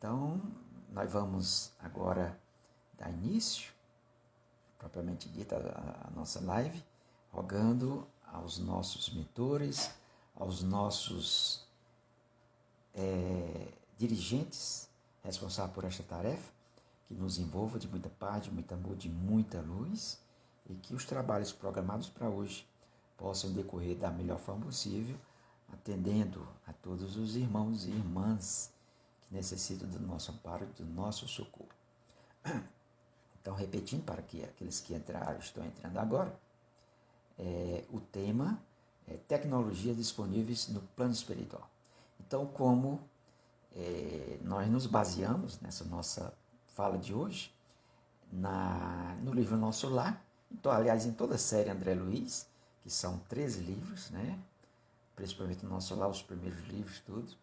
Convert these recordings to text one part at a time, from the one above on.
Então, nós vamos agora dar início, propriamente dita, a nossa live, rogando aos nossos mentores, aos nossos dirigentes responsáveis por esta tarefa, que nos envolva de muita paz, de muito amor, de muita luz, e que os trabalhos programados para hoje possam decorrer da melhor forma possível, atendendo a todos os irmãos e irmãs que necessitam do nosso amparo, do nosso socorro. Então, repetindo, para que aqueles que estão entrando agora, o tema é tecnologias disponíveis no plano espiritual. Então, como nós nos baseamos nessa nossa fala de hoje, no livro Nosso Lar, então, aliás, em toda a série André Luiz, que são 13 livros, né? Principalmente no Nosso Lar, os primeiros livros, tudo.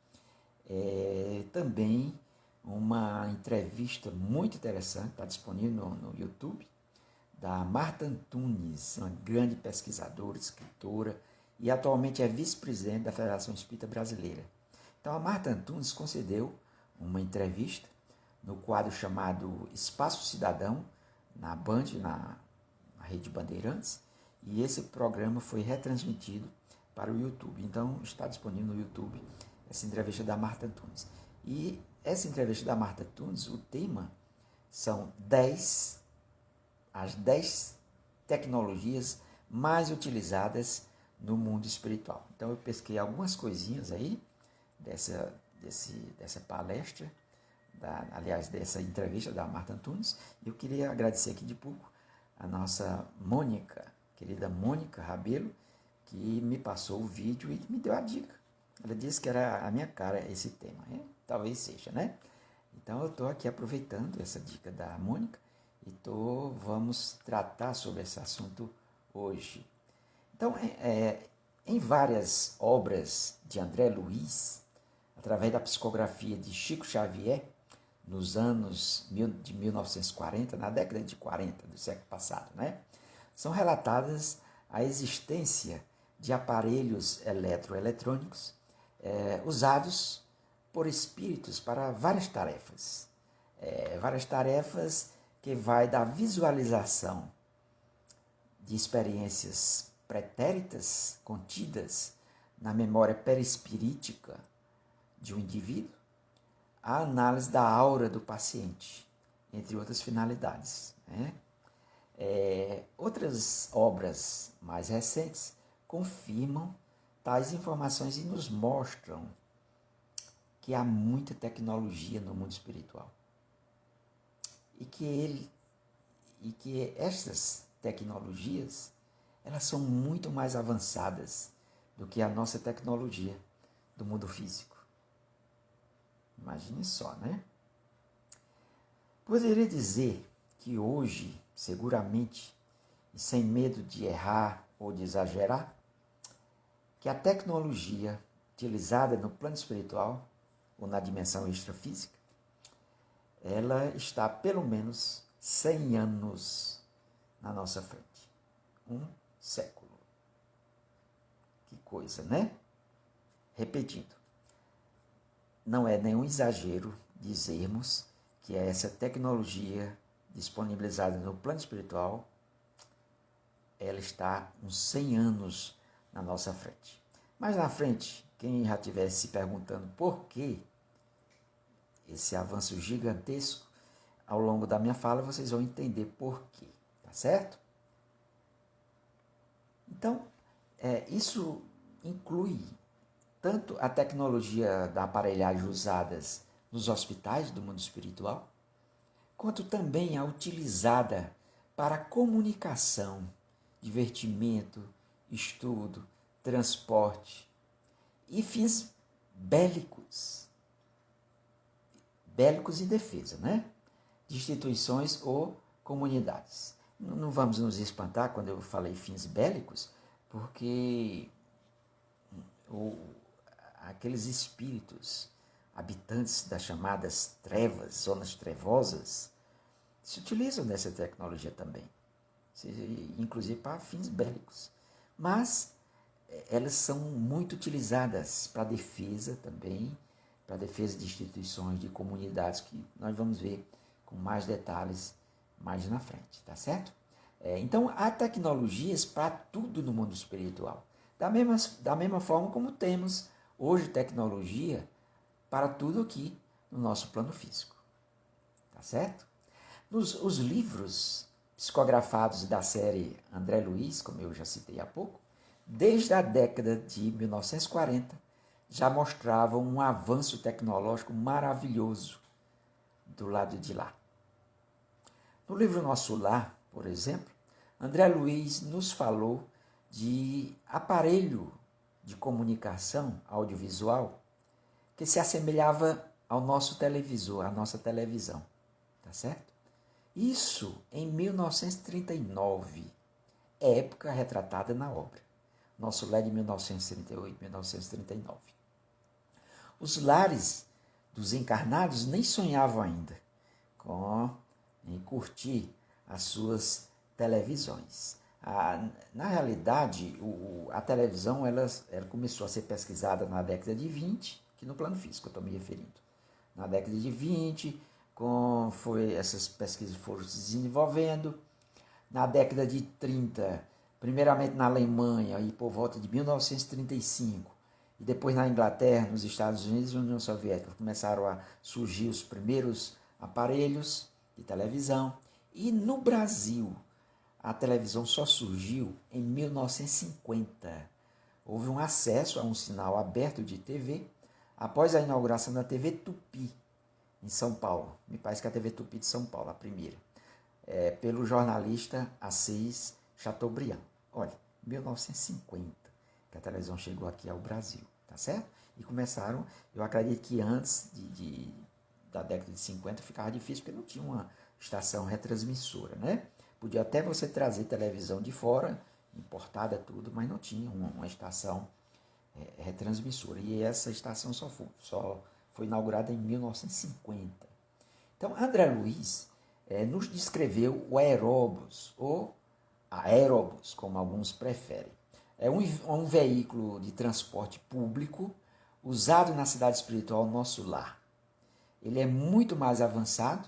Também uma entrevista muito interessante, está disponível no YouTube, da Marta Antunes, uma grande pesquisadora, escritora, e atualmente é vice-presidente da Federação Espírita Brasileira. Então, a Marta Antunes concedeu uma entrevista no quadro chamado Espaço Cidadão, na Band, na Rede Bandeirantes, e esse programa foi retransmitido para o YouTube. Então, está disponível no YouTube essa entrevista da Marta Antunes. E essa entrevista da Marta Antunes, o tema são as 10 tecnologias mais utilizadas no mundo espiritual. Então, eu pesquei algumas coisinhas aí dessa palestra, dessa entrevista da Marta Antunes. Eu queria agradecer aqui de público a nossa Mônica, querida Mônica Rabelo, que me passou o vídeo e me deu a dica. Ela disse que era a minha cara esse tema, né? Talvez seja, né? Então eu estou aqui aproveitando essa dica da Mônica e vamos tratar sobre esse assunto hoje. Então, em várias obras de André Luiz, através da psicografia de Chico Xavier, nos anos de 1940, na década de 40 do século passado, né? São relatadas a existência de aparelhos eletroeletrônicos usados por espíritos para várias tarefas. Várias tarefas que vai da visualização de experiências pretéritas contidas na memória perispirítica de um indivíduo, a análise da aura do paciente, entre outras finalidades, né? Outras obras mais recentes confirmam tais informações e nos mostram que há muita tecnologia no mundo espiritual e que essas tecnologias elas são muito mais avançadas do que a nossa tecnologia do mundo físico. Imagine só, né? Poderia dizer que hoje, seguramente, e sem medo de errar ou de exagerar, que a tecnologia utilizada no plano espiritual ou na dimensão extrafísica, ela está pelo menos 100 anos na nossa frente. Um século. Que coisa, né? Repetindo. Não é nenhum exagero dizermos que essa tecnologia disponibilizada no plano espiritual, ela está uns 100 anos na nossa frente. Mas na frente, quem já estivesse se perguntando por que esse avanço gigantesco, ao longo da minha fala vocês vão entender por quê, tá certo? Então, isso inclui tanto a tecnologia da aparelhagem usadas nos hospitais do mundo espiritual, quanto também a utilizada para comunicação, divertimento, estudo, transporte e fins bélicos e defesa, né? De instituições ou comunidades. Não vamos nos espantar quando eu falei fins bélicos, porque aqueles espíritos habitantes das chamadas trevas, zonas trevosas, se utilizam dessa tecnologia também, inclusive para fins bélicos. Mas elas são muito utilizadas para defesa também, para a defesa de instituições, de comunidades, que nós vamos ver com mais detalhes mais na frente, tá certo? Então, há tecnologias para tudo no mundo espiritual. Da mesma forma como temos hoje tecnologia para tudo aqui no nosso plano físico, tá certo? Os livros psicografados da série André Luiz, como eu já citei há pouco, desde a década de 1940, já mostravam um avanço tecnológico maravilhoso do lado de lá. No livro Nosso Lar, por exemplo, André Luiz nos falou de aparelho de comunicação audiovisual que se assemelhava ao nosso televisor, à nossa televisão, tá certo? Isso em 1939, época retratada na obra. Nosso lar de 1938, 1939. Os lares dos encarnados nem sonhavam ainda em curtir as suas televisões. Na realidade, a televisão ela começou a ser pesquisada na década de 20, que no plano físico eu estou me referindo. Na década de 20, essas pesquisas foram se desenvolvendo. Na década de 30, primeiramente na Alemanha, e por volta de 1935, e depois na Inglaterra, nos Estados Unidos e na União Soviética, começaram a surgir os primeiros aparelhos de televisão. E no Brasil, a televisão só surgiu em 1950. Houve um acesso a um sinal aberto de TV após a inauguração da TV Tupi, em São Paulo. Me parece que a TV Tupi de São Paulo, a primeira. Pelo jornalista Assis Chateaubriand. Olha, 1950 que a televisão chegou aqui ao Brasil, tá certo? E começaram, eu acredito que antes da década de 50 ficava difícil, porque não tinha uma estação retransmissora, né? Podia até você trazer televisão de fora, importada tudo, mas não tinha uma estação retransmissora. E essa estação só foi inaugurada em 1950. Então, André Luiz nos descreveu o aeróbus, ou aerobus, como alguns preferem. É um veículo de transporte público usado na cidade espiritual Nosso Lar. Ele é muito mais avançado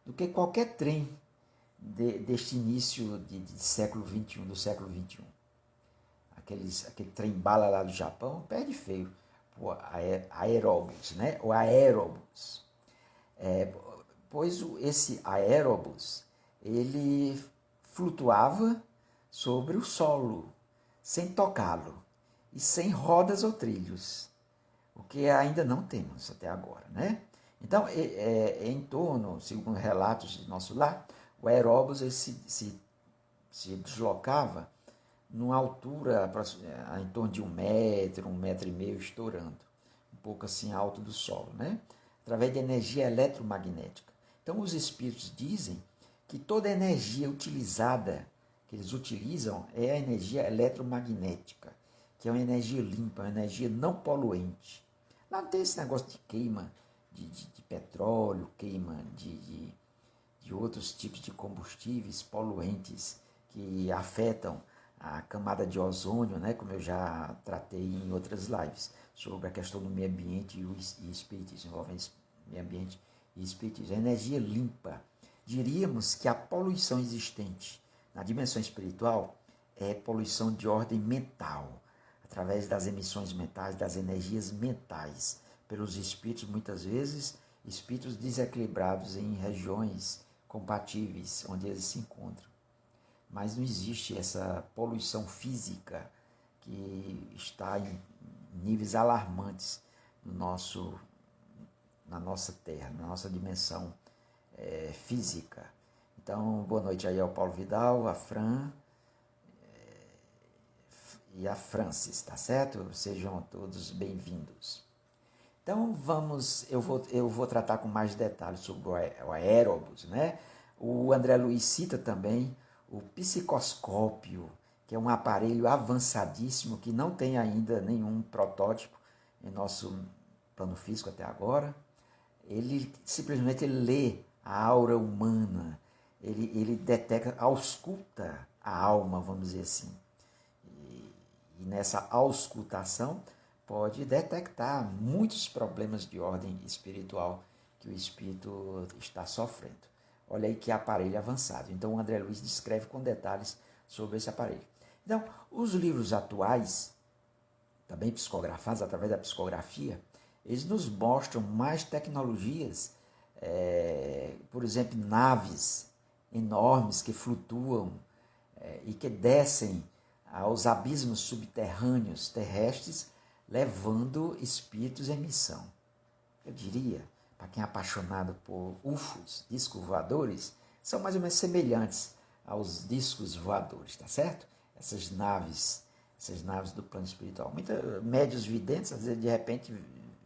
do que qualquer trem deste início de século XXI, do século XXI. Aquele trem-bala lá do Japão perde feio o aerobus, né? O aerobus. Pois esse aerobus, ele flutuava sobre o solo, sem tocá-lo, e sem rodas ou trilhos, o que ainda não temos até agora, né? Então, em torno, segundo relatos de Nosso Lar, o aeróbus se deslocava numa altura em torno de 1 metro e meio, estourando, um pouco assim alto do solo, né? Através de energia eletromagnética. Então, os espíritos dizem que toda a energia utilizada, que eles utilizam, é a energia eletromagnética, que é uma energia limpa, uma energia não poluente. Lá não tem esse negócio de queima de petróleo, queima de outros tipos de combustíveis poluentes que afetam a camada de ozônio, né, como eu já tratei em outras lives, sobre a questão do meio ambiente e espiritismo, envolvendo meio ambiente e espiritismo. A energia limpa. Diríamos que a poluição existente na dimensão espiritual é poluição de ordem mental, através das emissões mentais, das energias mentais, pelos espíritos, muitas vezes, espíritos desequilibrados em regiões compatíveis onde eles se encontram. Mas não existe essa poluição física que está em níveis alarmantes na nossa Terra, na nossa dimensão física. Então, boa noite aí ao Paulo Vidal, a Fran e a Francis, tá certo? Sejam todos bem-vindos. Então, eu vou tratar com mais detalhes sobre o aerobus, né? O André Luiz cita também o psicoscópio, que é um aparelho avançadíssimo que não tem ainda nenhum protótipo em nosso plano físico até agora. Ele simplesmente lê a aura humana, ele detecta, ausculta a alma, vamos dizer assim. E nessa auscultação pode detectar muitos problemas de ordem espiritual que o espírito está sofrendo. Olha aí que aparelho avançado. Então o André Luiz descreve com detalhes sobre esse aparelho. Então, os livros atuais, também psicografados através da psicografia, eles nos mostram mais tecnologias, por exemplo, naves enormes que flutuam e que descem aos abismos subterrâneos terrestres, levando espíritos em missão. Eu diria, para quem é apaixonado por UFOs, discos voadores, são mais ou menos semelhantes aos discos voadores, tá certo? Essas naves do plano espiritual. Muitos médios videntes, às vezes, de repente,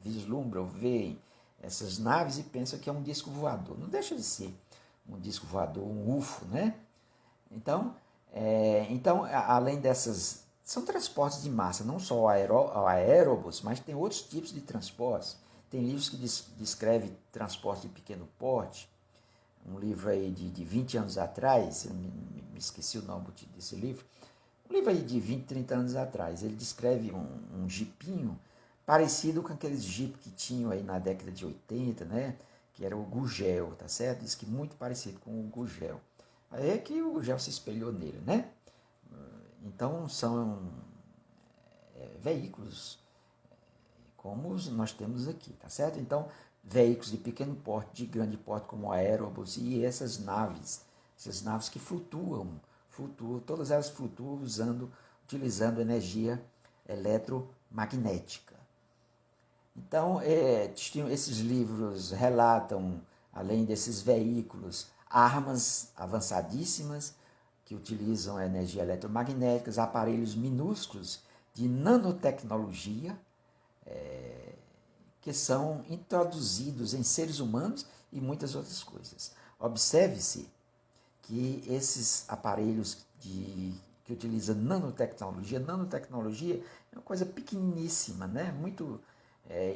vislumbram, veem essas naves e pensam que é um disco voador. Não deixa de ser um disco voador, um UFO, né? Então, além dessas, são transportes de massa, não só aérobus, mas tem outros tipos de transportes. Tem livros que descrevem transporte de pequeno porte. Um livro aí de 20 anos atrás, eu me esqueci o nome desse livro, um livro aí de 20, 30 anos atrás, ele descreve um jipinho parecido com aqueles jipes que tinham aí na década de 80, né? Que era o Gugel, tá certo? Diz que muito parecido com o Gugel. Aí é que o Gugel se espelhou nele, né? Então são veículos como nós temos aqui, tá certo? Então, veículos de pequeno porte, de grande porte, como aérobus e essas naves que flutuam, todas elas flutuam utilizando energia eletromagnética. Então, esses livros relatam, além desses veículos, armas avançadíssimas que utilizam a energia eletromagnética, aparelhos minúsculos de nanotecnologia, que são introduzidos em seres humanos e muitas outras coisas. Observe-se que esses aparelhos que utilizam nanotecnologia é uma coisa pequeniníssima, né?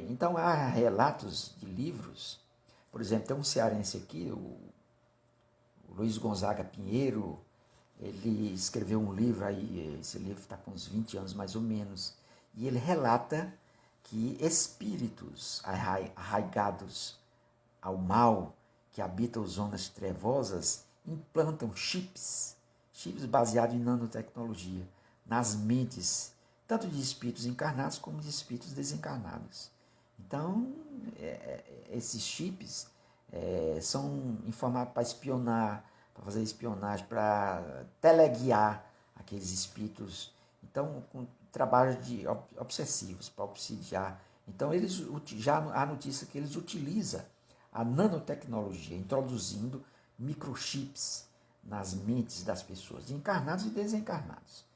Então há relatos de livros, por exemplo, tem um cearense aqui, o Luiz Gonzaga Pinheiro, ele escreveu um livro aí, esse livro está com uns 20 anos mais ou menos, e ele relata que espíritos arraigados ao mal, que habitam zonas trevosas, implantam chips baseados em nanotecnologia, nas mentes, tanto de espíritos encarnados como de espíritos desencarnados. Então, esses chips são informados para espionar, para fazer espionagem, para teleguiar aqueles espíritos. Então, com trabalhos obsessivos para obsidiar. Então, já há notícia que eles utilizam a nanotecnologia, introduzindo microchips nas mentes das pessoas, de encarnados e desencarnados.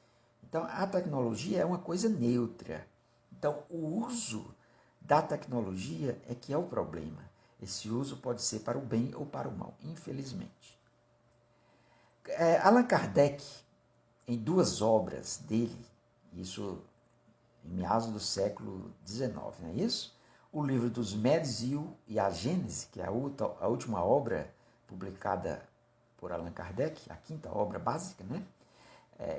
Então, a tecnologia é uma coisa neutra. Então, o uso da tecnologia é que é o problema. Esse uso pode ser para o bem ou para o mal, infelizmente. Allan Kardec, em 2 obras dele, isso em meados do século XIX, não é isso? O livro dos Médiuns e a Gênese, que é a última obra publicada por Allan Kardec, a 5ª obra básica, né?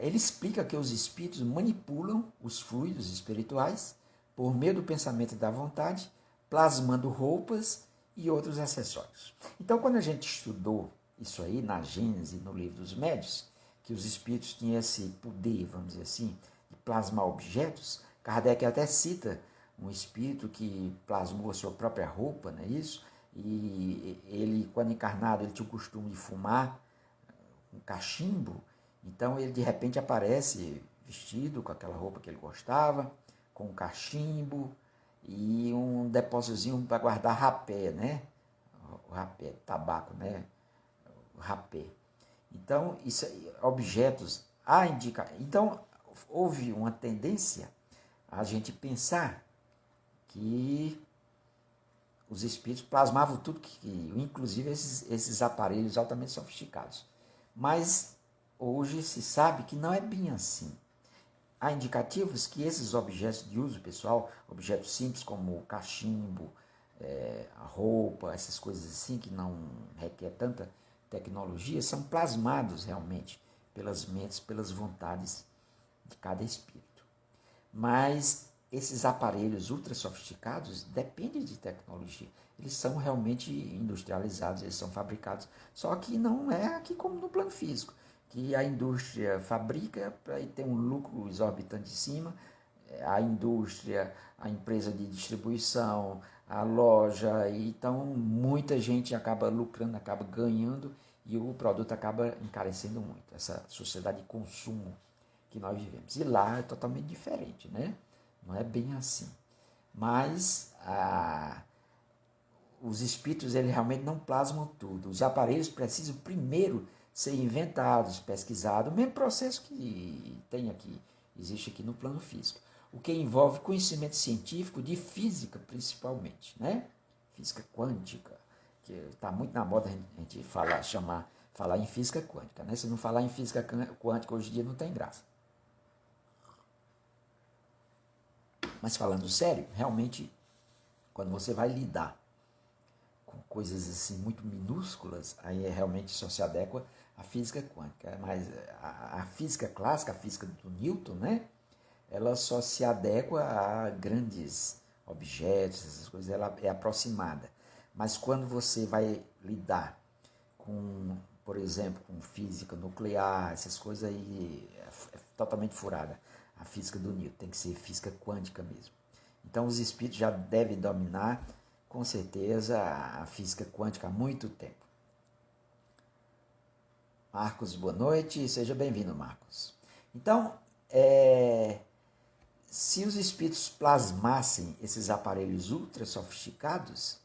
Ele explica que os espíritos manipulam os fluidos espirituais por meio do pensamento e da vontade, plasmando roupas e outros acessórios. Então, quando a gente estudou isso aí na Gênese, no livro dos Médiuns, que os espíritos tinham esse poder, vamos dizer assim, de plasmar objetos, Kardec até cita um espírito que plasmou a sua própria roupa, não é isso? E ele, quando encarnado, ele tinha o costume de fumar um cachimbo, então ele de repente aparece vestido com aquela roupa que ele gostava, com um cachimbo e um depósitozinho para guardar rapé, né? O rapé, tabaco, né? O rapé. Então, isso objetos Então, houve uma tendência a gente pensar que os espíritos plasmavam tudo inclusive esses aparelhos altamente sofisticados. Mas hoje se sabe que não é bem assim. Há indicativos que esses objetos de uso pessoal, objetos simples como o cachimbo, a roupa, essas coisas assim que não requer tanta tecnologia, são plasmados realmente pelas mentes, pelas vontades de cada espírito. Mas esses aparelhos ultra sofisticados dependem de tecnologia. Eles são realmente industrializados, eles são fabricados. Só que não é aqui como no plano físico, que a indústria fabrica e tem um lucro exorbitante em cima, a indústria, a empresa de distribuição, a loja, então muita gente acaba lucrando, acaba ganhando e o produto acaba encarecendo muito. Essa sociedade de consumo que nós vivemos. E lá é totalmente diferente, né? Não é bem assim. Mas os espíritos eles realmente não plasmam tudo. Os aparelhos precisam primeiro ser inventados, pesquisados, o mesmo processo que tem aqui, existe aqui no plano físico. O que envolve conhecimento científico de física, principalmente, né? Física quântica, que está muito na moda a gente falar em física quântica, né? Se não falar em física quântica hoje em dia não tem graça. Mas falando sério, realmente, quando você vai lidar com coisas assim muito minúsculas, aí realmente só se adequa à física quântica. Mas a física clássica, a física do Newton, né? Ela só se adequa a grandes objetos, essas coisas, ela é aproximada. Mas quando você vai lidar com, por exemplo, com física nuclear, essas coisas aí, é totalmente furada. A física do Newton tem que ser física quântica mesmo. Então os espíritos já devem dominar, com certeza, a física quântica há muito tempo. Marcos, boa noite, seja bem-vindo, Marcos. Então, se os espíritos plasmassem esses aparelhos ultra sofisticados,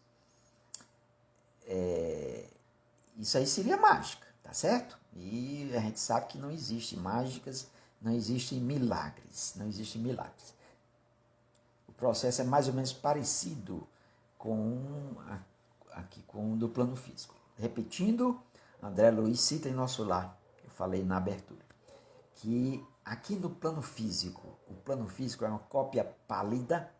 isso aí seria mágica, tá certo? E a gente sabe que não existem mágicas, não existem milagres, O processo é mais ou menos parecido com o do plano físico. Repetindo, André Luiz cita em Nosso Lar, eu falei na abertura, que aqui no plano físico, o plano físico é uma cópia pálida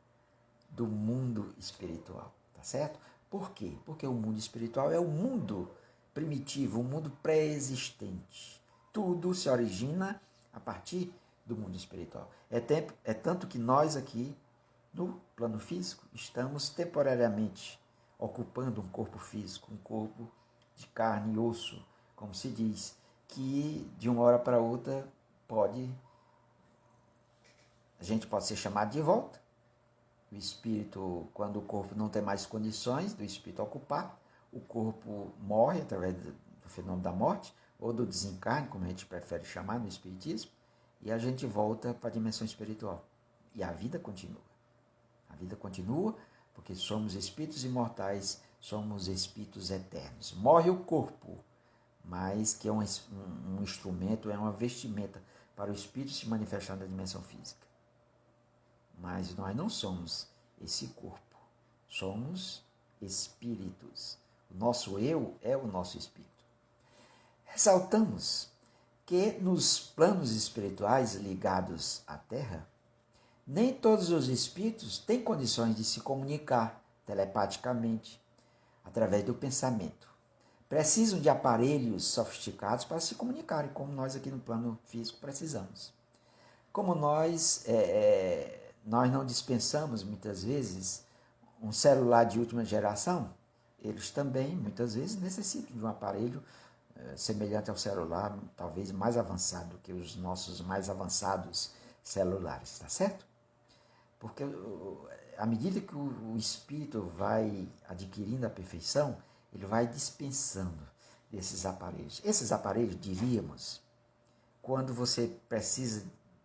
do mundo espiritual, tá certo? Por quê? Porque o mundo espiritual é o mundo primitivo, o mundo pré-existente. Tudo se origina a partir do mundo espiritual. É tanto que nós aqui, no plano físico, estamos temporariamente ocupando um corpo físico, um corpo de carne e osso, como se diz, que de uma hora para outra a gente pode ser chamado de volta. O espírito, quando o corpo não tem mais condições do espírito ocupar, o corpo morre através do fenômeno da morte, ou do desencarne, como a gente prefere chamar no espiritismo, e a gente volta para a dimensão espiritual. E a vida continua. A vida continua porque somos espíritos imortais, somos espíritos eternos. Morre o corpo, mas que é um instrumento, é uma vestimenta para o espírito se manifestar na dimensão física. Mas nós não somos esse corpo, somos espíritos. O nosso eu é o nosso espírito. Ressaltamos que nos planos espirituais ligados à Terra, nem todos os espíritos têm condições de se comunicar telepaticamente, através do pensamento. Precisam de aparelhos sofisticados para se comunicarem, como nós aqui no plano físico precisamos. Como nós não dispensamos, muitas vezes, um celular de última geração, eles também, muitas vezes, necessitam de um aparelho semelhante ao celular, talvez mais avançado do que os nossos mais avançados celulares, tá certo? Porque à medida que o espírito vai adquirindo a perfeição, ele vai dispensando desses aparelhos. Esses aparelhos, diríamos, quando você precisa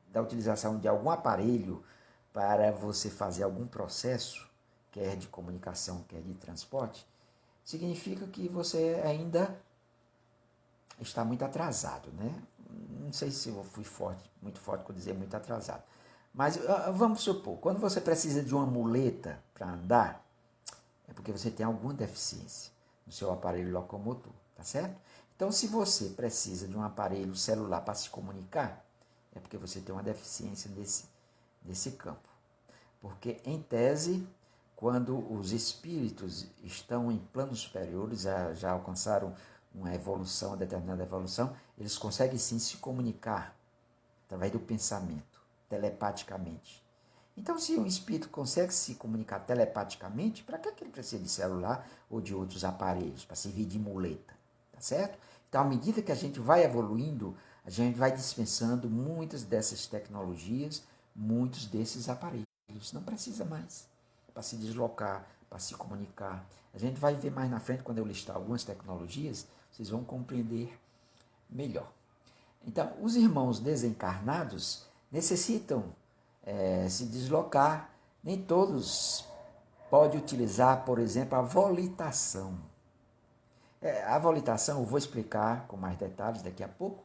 da utilização de algum aparelho para você fazer algum processo, quer de comunicação, quer de transporte, significa que você ainda está muito atrasado, né? Não sei se eu fui muito forte com dizer muito atrasado. Mas vamos supor, quando você precisa de uma muleta para andar, é porque você tem alguma deficiência no seu aparelho locomotor, tá certo? Então, se você precisa de um aparelho celular para se comunicar, é porque você tem uma deficiência nesse campo. Porque, em tese, quando os espíritos estão em planos superiores, já alcançaram uma evolução, uma determinada evolução, eles conseguem sim se comunicar através do pensamento, telepaticamente. Então, se um espírito consegue se comunicar telepaticamente, para que ele precisa de celular ou de outros aparelhos para servir de muleta? Tá certo? Então, à medida que a gente vai evoluindo, a gente vai dispensando muitas dessas tecnologias, muitos desses aparelhos. Não precisa mais para se deslocar, para se comunicar. A gente vai ver mais na frente, quando eu listar algumas tecnologias, vocês vão compreender melhor. Então, os irmãos desencarnados necessitam se deslocar. Nem todos podem utilizar, por exemplo, a volitação. A volitação eu vou explicar com mais detalhes daqui a pouco.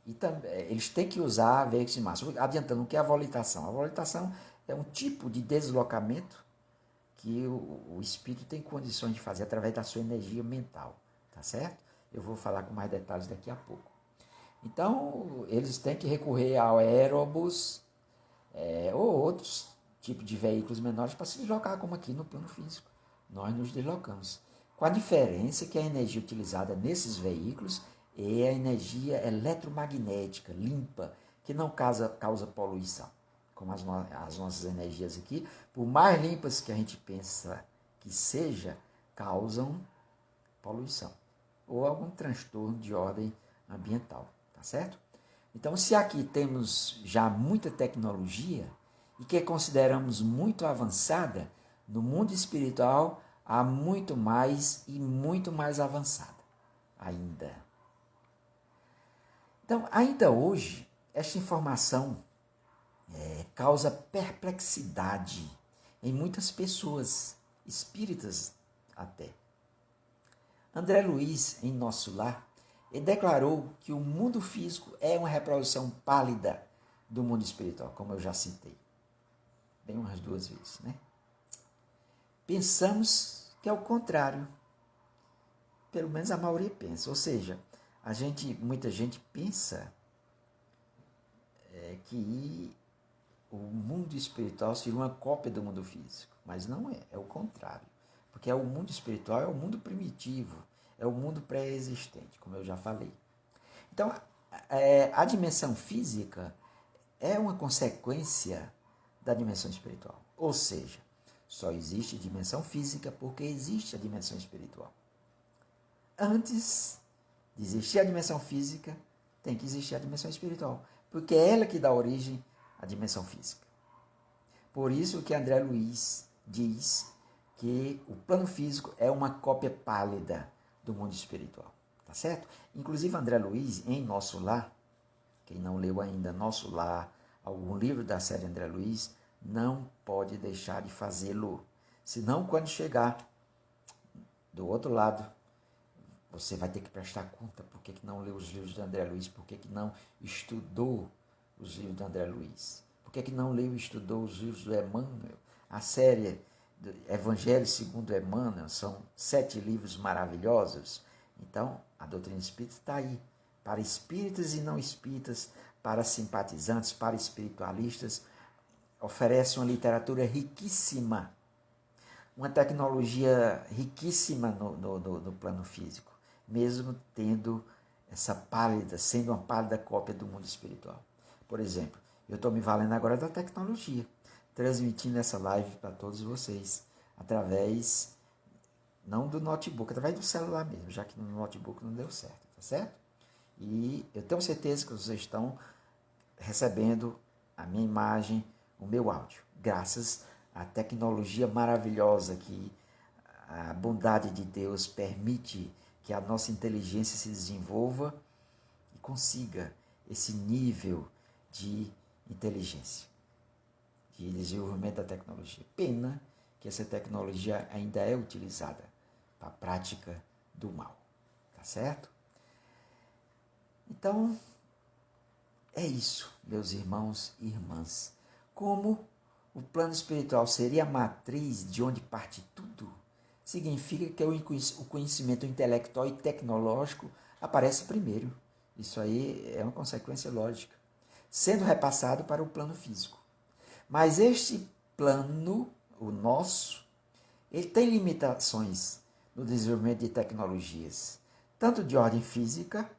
E também, eles têm que usar veículos de massa. Adiantando, o que é a volitação? A volitação é um tipo de deslocamento que o espírito tem condições de fazer através da sua energia mental. Tá certo? Eu vou falar com mais detalhes daqui a pouco. Então, eles têm que recorrer ao aerobus ou outros tipos de veículos menores para se deslocar, como aqui no plano físico. Nós nos deslocamos. Com a diferença que a energia utilizada nesses veículos é a energia eletromagnética, limpa, que não causa poluição. Como as nossas energias aqui, por mais limpas que a gente pensa que seja, causam poluição ou algum transtorno de ordem ambiental, tá certo? Então, se aqui temos já muita tecnologia e que consideramos muito avançada, no mundo espiritual há muito mais e muito mais avançada ainda. Então, ainda hoje, esta informação causa perplexidade em muitas pessoas, espíritas até. André Luiz, em Nosso Lar, ele declarou que o mundo físico é uma reprodução pálida do mundo espiritual, como eu já citei. Bem umas 2 vezes, né? Pensamos que é o contrário. Pelo menos a maioria pensa. Ou seja, muita gente pensa que o mundo espiritual seria uma cópia do mundo físico. Mas não é, é o contrário. Porque o mundo espiritual é o mundo primitivo, é o mundo pré-existente, como eu já falei. Então, a dimensão física é uma consequência da dimensão espiritual. Ou seja, só existe dimensão física porque existe a dimensão espiritual. Antes de existir a dimensão física, tem que existir a dimensão espiritual, porque é ela que dá origem à dimensão física. Por isso que André Luiz diz que o plano físico é uma cópia pálida do mundo espiritual, tá certo? Inclusive André Luiz, em Nosso Lar, quem não leu ainda Nosso Lar, algum livro da série André Luiz, não pode deixar de fazê-lo. Senão, quando chegar do outro lado, você vai ter que prestar conta por que não leu os livros de André Luiz, por que não estudou os livros de André Luiz, por que não leu e estudou os livros do Emmanuel, a série do Evangelho segundo Emmanuel, são 7 livros maravilhosos. Então, a doutrina espírita está aí, para espíritas e não espíritas, para simpatizantes, para espiritualistas, oferece uma literatura riquíssima, uma tecnologia riquíssima no plano físico, mesmo tendo sendo uma pálida cópia do mundo espiritual. Por exemplo, eu estou me valendo agora da tecnologia, transmitindo essa live para todos vocês, através, não do notebook, através do celular mesmo, já que no notebook não deu certo, tá certo? E eu tenho certeza que vocês estão recebendo a minha imagem, o meu áudio, graças à tecnologia maravilhosa que a bondade de Deus permite que a nossa inteligência se desenvolva e consiga esse nível de inteligência, de desenvolvimento da tecnologia. Pena que essa tecnologia ainda é utilizada para a prática do mal, tá certo? Então, é isso, meus irmãos e irmãs. Como o plano espiritual seria a matriz de onde parte tudo, significa que o conhecimento intelectual e tecnológico aparece primeiro. Isso aí é uma consequência lógica, sendo repassado para o plano físico. Mas este plano, o nosso, ele tem limitações no desenvolvimento de tecnologias, tanto de ordem física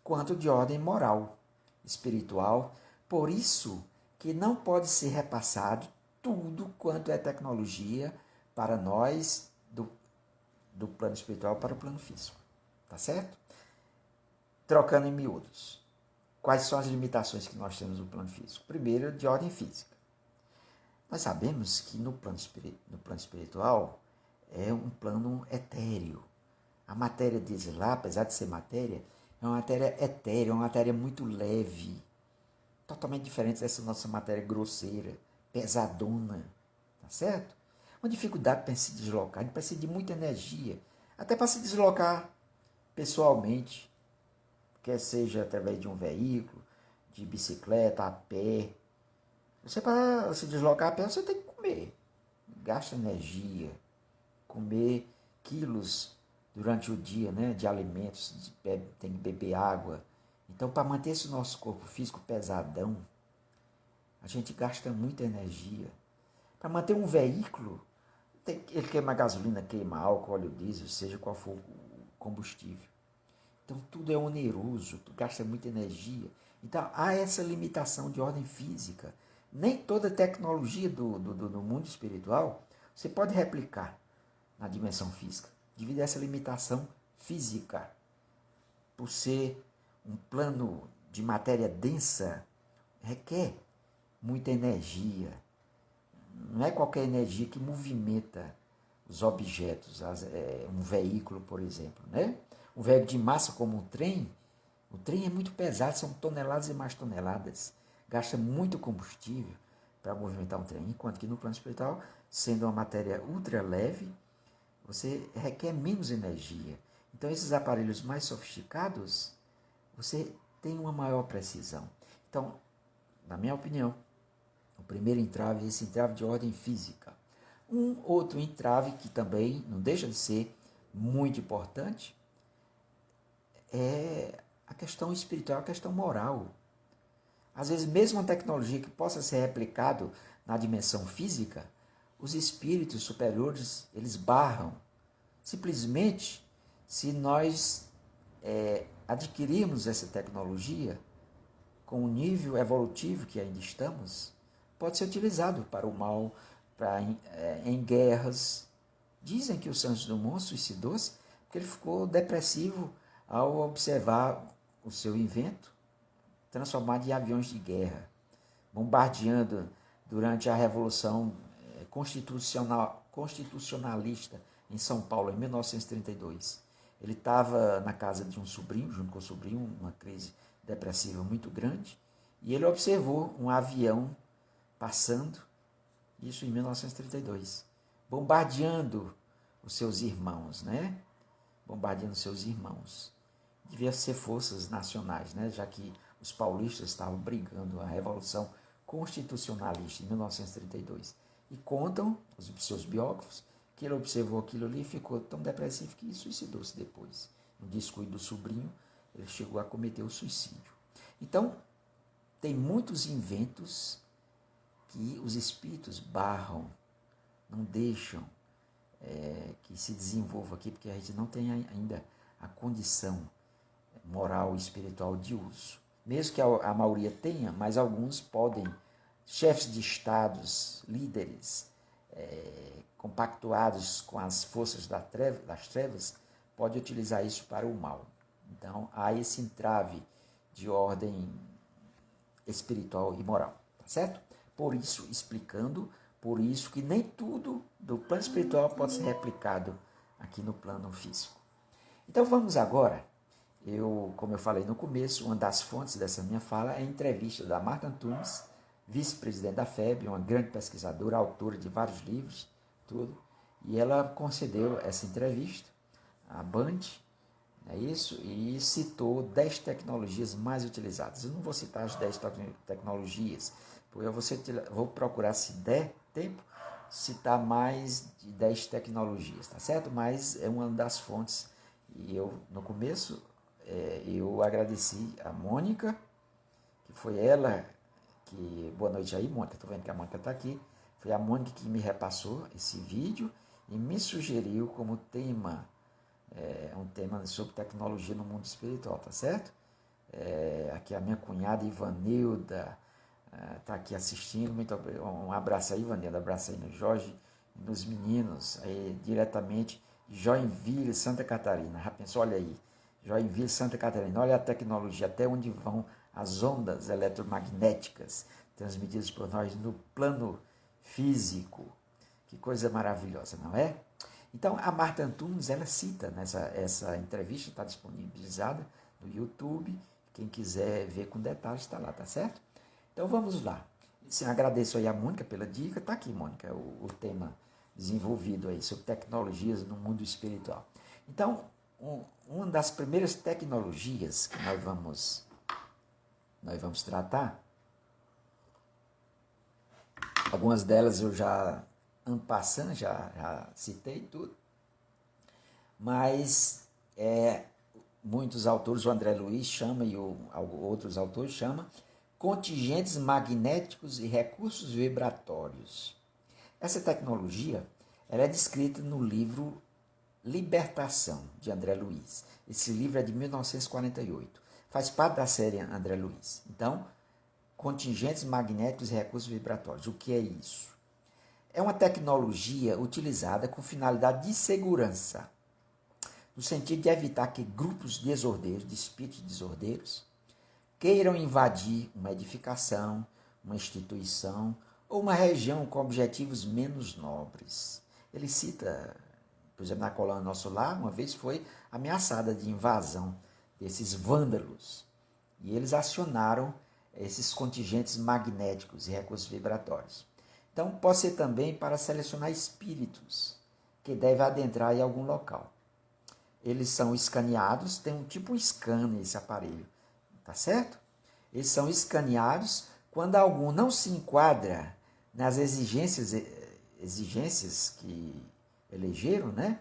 quanto de ordem moral, espiritual. Por isso que não pode ser repassado tudo quanto é tecnologia para nós do plano espiritual para o plano físico. Tá certo? Trocando em miúdos. Quais são as limitações que nós temos no plano físico? Primeiro, de ordem física. Nós sabemos que no plano espiritual é um plano etéreo. A matéria deles lá, apesar de ser matéria, é uma matéria etérea, uma matéria muito leve, totalmente diferente dessa nossa matéria grosseira, pesadona, tá certo? Uma dificuldade para se deslocar, a gente precisa de muita energia, até para se deslocar pessoalmente, quer seja através de um veículo, de bicicleta, a pé. Você, para se deslocar a pé, você tem que comer, gasta energia, comer quilos durante o dia, né, de alimentos, tem que beber água. Então, para manter esse nosso corpo físico pesadão, a gente gasta muita energia. Para manter um veículo, ele queima gasolina, queima álcool, óleo diesel, seja qual for o combustível. Então, tudo é oneroso, tu gasta muita energia. Então, há essa limitação de ordem física. Nem toda tecnologia do mundo espiritual você pode replicar na dimensão física, devido a essa limitação física. Por ser um plano de matéria densa, requer muita energia. Não é qualquer energia que movimenta os objetos, um veículo, por exemplo, né? Um veículo de massa como um trem, o trem é muito pesado, são toneladas e mais toneladas, gasta muito combustível para movimentar um trem, enquanto que no plano espiritual, sendo uma matéria ultra leve, você requer menos energia. Então, esses aparelhos mais sofisticados, você tem uma maior precisão. Então, na minha opinião, o primeiro entrave é esse entrave de ordem física. Um outro entrave que também não deixa de ser muito importante é a questão espiritual, a questão moral. Às vezes, mesmo uma tecnologia que possa ser replicado na dimensão física, os espíritos superiores, eles barram. Simplesmente, se nós adquirirmos essa tecnologia com o nível evolutivo que ainda estamos, pode ser utilizado para o mal, em guerras. Dizem que o Santos Dumont suicidou-se porque ele ficou depressivo ao observar o seu invento transformado em aviões de guerra, bombardeando durante a Revolução Constitucionalista em São Paulo, em 1932. Ele estava na casa de um sobrinho, junto com o sobrinho, uma crise depressiva muito grande, e ele observou um avião passando, isso em 1932, bombardeando os seus irmãos, né? Bombardeando seus irmãos. Devia ser forças nacionais, né? Já que os paulistas estavam brigando a Revolução Constitucionalista em 1932. E contam os seus biógrafos que ele observou aquilo ali e ficou tão depressivo que suicidou-se depois. No descuido do sobrinho, ele chegou a cometer o suicídio. Então, tem muitos inventos que os espíritos barram, não deixam que se desenvolva aqui, porque a gente não tem ainda a condição moral e espiritual de uso. Mesmo que a maioria tenha, mas alguns podem, chefes de estados, líderes, compactuados com as forças das trevas, podem utilizar isso para o mal. Então, há esse entrave de ordem espiritual e moral, tá certo? Por isso, explicando, por isso que nem tudo do plano espiritual pode ser replicado aqui no plano físico. Então, vamos agora, como eu falei no começo, uma das fontes dessa minha fala é a entrevista da Marta Antunes, vice-presidente da FEB, uma grande pesquisadora, autora de vários livros, tudo, e ela concedeu essa entrevista à Band, é isso, e citou 10 tecnologias mais utilizadas. Eu não vou citar as 10 tecnologias, porque vou procurar, se der tempo, citar mais de 10 tecnologias, tá certo? Mas é uma das fontes, e eu, no começo, eu agradeci a Mônica, que foi ela que... Boa noite aí, Mônica, estou vendo que a Mônica está aqui. Foi a Mônica que me repassou esse vídeo e me sugeriu como tema, um tema sobre tecnologia no mundo espiritual, tá certo? Aqui a minha cunhada Ivanilda, Está aqui assistindo. Um abraço aí, Vanilla, um abraço aí no Jorge, nos meninos, aí diretamente de Joinville, Santa Catarina. Já pensou, olha aí, Joinville, Santa Catarina, olha a tecnologia, até onde vão as ondas eletromagnéticas transmitidas por nós no plano físico. Que coisa maravilhosa, não é? Então, a Marta Antunes, ela cita essa entrevista, está disponibilizada no YouTube. Quem quiser ver com detalhes, está lá, tá certo? Então, vamos lá. Sim, agradeço aí a Mônica pela dica. Está aqui, Mônica, o tema desenvolvido aí sobre tecnologias no mundo espiritual. Então, uma das primeiras tecnologias que nós vamos tratar, algumas delas eu já en passant, já citei tudo, mas muitos autores, o André Luiz chama e outros autores chamam contingentes magnéticos e recursos vibratórios. Essa tecnologia ela é descrita no livro Libertação, de André Luiz. Esse livro é de 1948. Faz parte da série André Luiz. Então, contingentes magnéticos e recursos vibratórios. O que é isso? É uma tecnologia utilizada com finalidade de segurança, no sentido de evitar que grupos desordeiros, de espíritos desordeiros, queiram invadir uma edificação, uma instituição ou uma região com objetivos menos nobres. Ele cita, por exemplo, na colônia Nosso Lar, uma vez foi ameaçada de invasão desses vândalos. E eles acionaram esses contingentes magnéticos e recursos vibratórios. Então, pode ser também para selecionar espíritos que devem adentrar em algum local. Eles são escaneados, tem um scanner esse aparelho, tá certo? Eles são escaneados quando algum não se enquadra nas exigências que elegeram, né?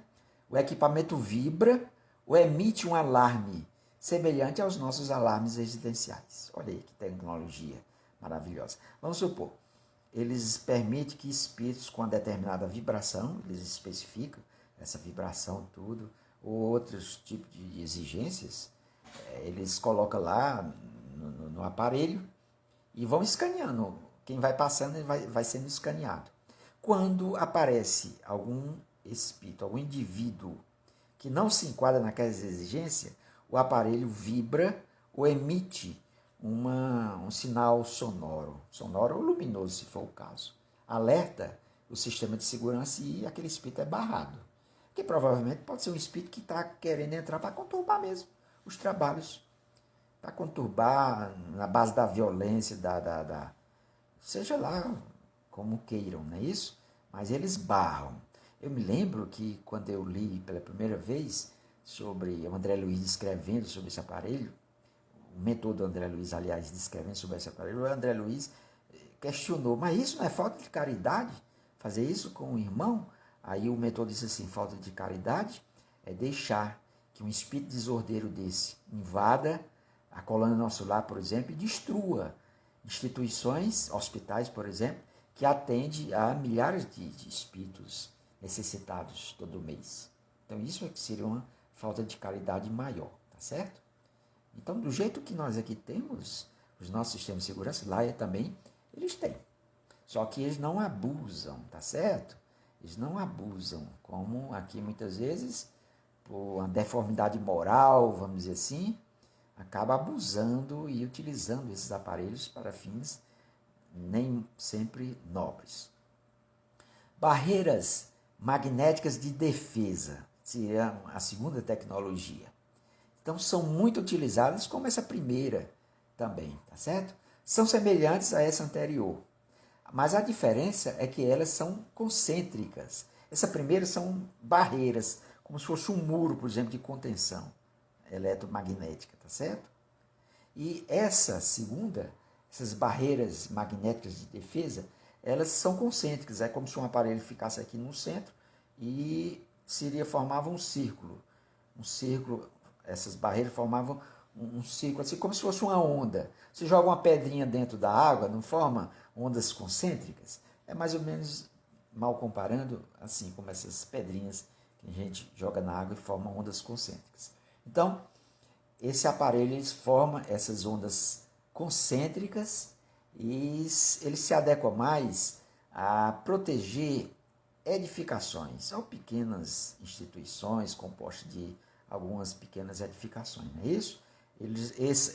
O equipamento vibra ou emite um alarme semelhante aos nossos alarmes residenciais. Olha aí que tecnologia maravilhosa. Vamos supor, eles permitem que espíritos com determinada vibração, eles especificam essa vibração tudo, ou outros tipos de exigências, eles colocam lá no aparelho e vão escaneando. Quem vai passando vai sendo escaneado. Quando aparece algum espírito, algum indivíduo que não se enquadra naquelas exigências, o aparelho vibra ou emite um sinal sonoro ou luminoso, se for o caso. Alerta o sistema de segurança e aquele espírito é barrado. Que provavelmente pode ser um espírito que está querendo entrar para conturbar mesmo os trabalhos. Para conturbar na base da violência, seja lá como queiram, não é isso? Mas eles barram. Eu me lembro que quando eu li pela primeira vez sobre o André Luiz escrevendo sobre esse aparelho, o mentor do André Luiz, aliás, descrevendo sobre esse aparelho, o André Luiz questionou, mas isso não é falta de caridade? Fazer isso com o irmão? Aí o mentor disse assim, falta de caridade é deixar que um espírito desordeiro desse invada a colônia Nosso Lar, por exemplo, e destrua instituições, hospitais, por exemplo, que atende a milhares de espíritos necessitados todo mês. Então isso é que seria uma falta de caridade maior, tá certo? Então, do jeito que nós aqui temos, os nossos sistemas de segurança, lá também, eles têm. Só que eles não abusam, tá certo? Eles não abusam, como aqui muitas vezes, por uma deformidade moral, vamos dizer assim, acaba abusando e utilizando esses aparelhos para fins nem sempre nobres. Barreiras magnéticas de defesa seria a segunda tecnologia. Então, são muito utilizadas como essa primeira também, tá certo? São semelhantes a essa anterior, mas a diferença é que elas são concêntricas. Essa primeira são barreiras, como se fosse um muro, por exemplo, de contenção eletromagnética, tá certo? E essa segunda, essas barreiras magnéticas de defesa, elas são concêntricas, é como se um aparelho ficasse aqui no centro e formava um círculo. Essas barreiras formavam um círculo, assim como se fosse uma onda. Você joga uma pedrinha dentro da água, não forma ondas concêntricas? É mais ou menos, mal comparando, assim como essas pedrinhas que a gente joga na água e formam ondas concêntricas. Então, esse aparelho forma essas ondas concêntricas e ele se adequa mais a proteger edificações ou pequenas instituições compostas de algumas pequenas edificações, não é isso?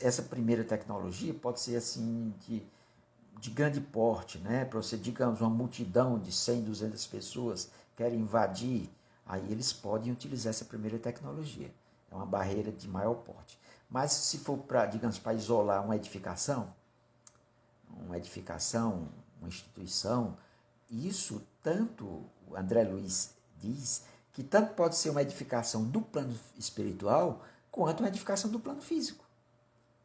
Essa primeira tecnologia pode ser assim de grande porte, né? Para você, digamos, uma multidão de 100, 200 pessoas querem invadir, aí eles podem utilizar essa primeira tecnologia. É uma barreira de maior porte. Mas se for para, digamos, para isolar uma edificação, uma instituição, isso tanto, o André Luiz diz, que tanto pode ser uma edificação do plano espiritual, quanto uma edificação do plano físico.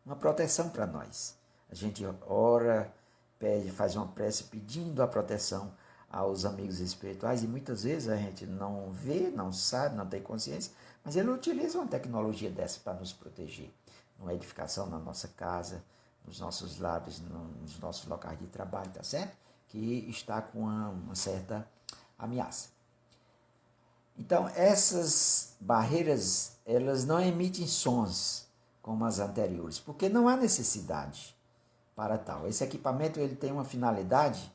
Uma proteção para nós. A gente ora, pede, faz uma prece pedindo a proteção aos amigos espirituais e muitas vezes a gente não vê, não sabe, não tem consciência, mas ele utiliza uma tecnologia dessa para nos proteger. Numa edificação na nossa casa, nos nossos lares, nos nossos locais de trabalho, tá certo? Que está com uma certa ameaça. Então, essas barreiras, elas não emitem sons como as anteriores, porque não há necessidade para tal. Esse equipamento ele tem uma finalidade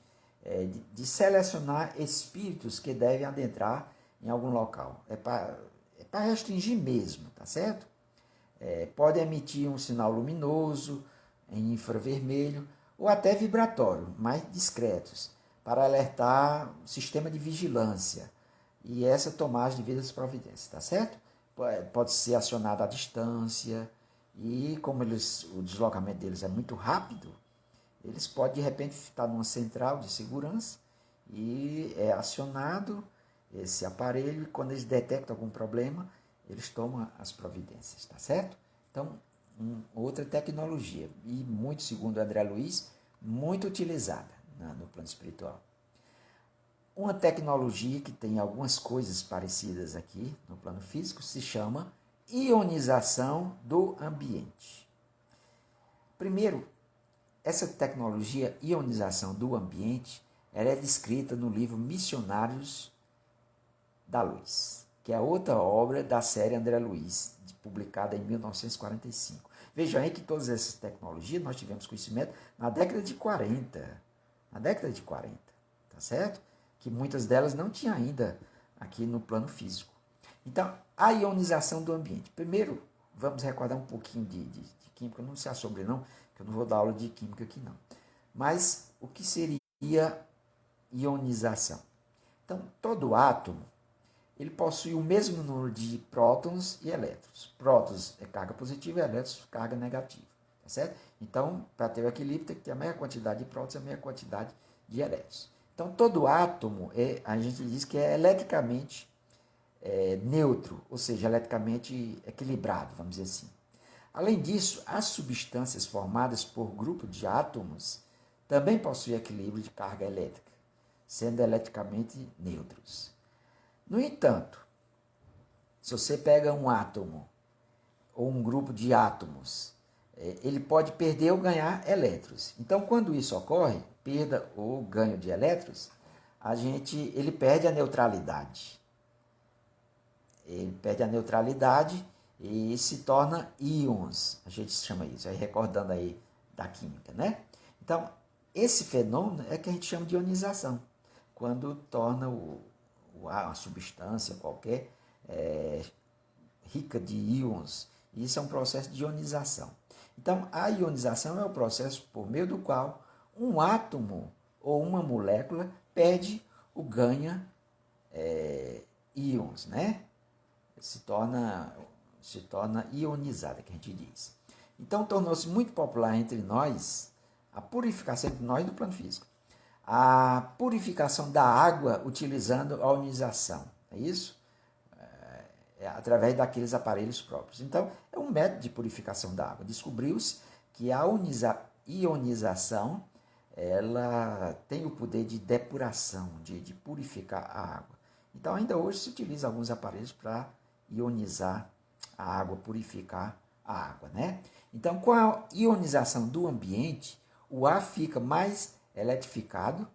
de selecionar espíritos que devem adentrar em algum local. É para restringir mesmo, tá certo? Pode emitir um sinal luminoso, em infravermelho, ou até vibratório, mais discretos, para alertar o sistema de vigilância e essa tomar as devidas providências, tá certo? Pode ser acionado à distância e como o deslocamento deles é muito rápido, eles podem de repente estar numa central de segurança e é acionado esse aparelho e quando eles detectam algum problema, eles tomam as providências, tá certo? Então, outra tecnologia e muito, segundo André Luiz, muito utilizada no plano espiritual. Uma tecnologia que tem algumas coisas parecidas aqui no plano físico se chama ionização do ambiente. Primeiro, essa tecnologia ionização do ambiente ela é descrita no livro Missionários da Luz, que é outra obra da série André Luiz, publicada em 1945. Veja aí que todas essas tecnologias nós tivemos conhecimento na década de 40. Na década de 40, tá certo? Que muitas delas não tinha ainda aqui no plano físico. Então, a ionização do ambiente. Primeiro, vamos recordar um pouquinho de química, não se assobre não, que eu não vou dar aula de química aqui não. Mas o que seria ionização? Então, todo átomo ele possui o mesmo número de prótons e elétrons. Prótons é carga positiva e elétrons carga negativa. Tá certo? Então, para ter o equilíbrio, tem que ter a mesma quantidade de prótons e a mesma quantidade de elétrons. Então, todo átomo, a gente diz que é eletricamente neutro, ou seja, eletricamente equilibrado, vamos dizer assim. Além disso, as substâncias formadas por grupo de átomos também possuem equilíbrio de carga elétrica, sendo eletricamente neutros. No entanto, se você pega um átomo ou um grupo de átomos, ele pode perder ou ganhar elétrons. Então, quando isso ocorre, perda ou ganho de elétrons, ele perde a neutralidade. Ele perde a neutralidade e se torna íons, a gente chama isso, aí recordando aí da química, né? Então, esse fenômeno é que a gente chama de ionização, quando torna a substância qualquer rica de íons. Isso é um processo de ionização. Então, a ionização é o processo por meio do qual um átomo ou uma molécula perde ou ganha íons, né? Se torna ionizada, que a gente diz. Então, tornou-se muito popular entre nós a purificação, entre nós do plano físico, a purificação da água utilizando a ionização. É isso? Através daqueles aparelhos próprios. Então, é um método de purificação da água. Descobriu-se que a ionização ela tem o poder de depuração, de purificar a água. Então, ainda hoje se utiliza alguns aparelhos para ionizar a água, purificar a água, né? Então, com a ionização do ambiente, o ar fica mais eletrificado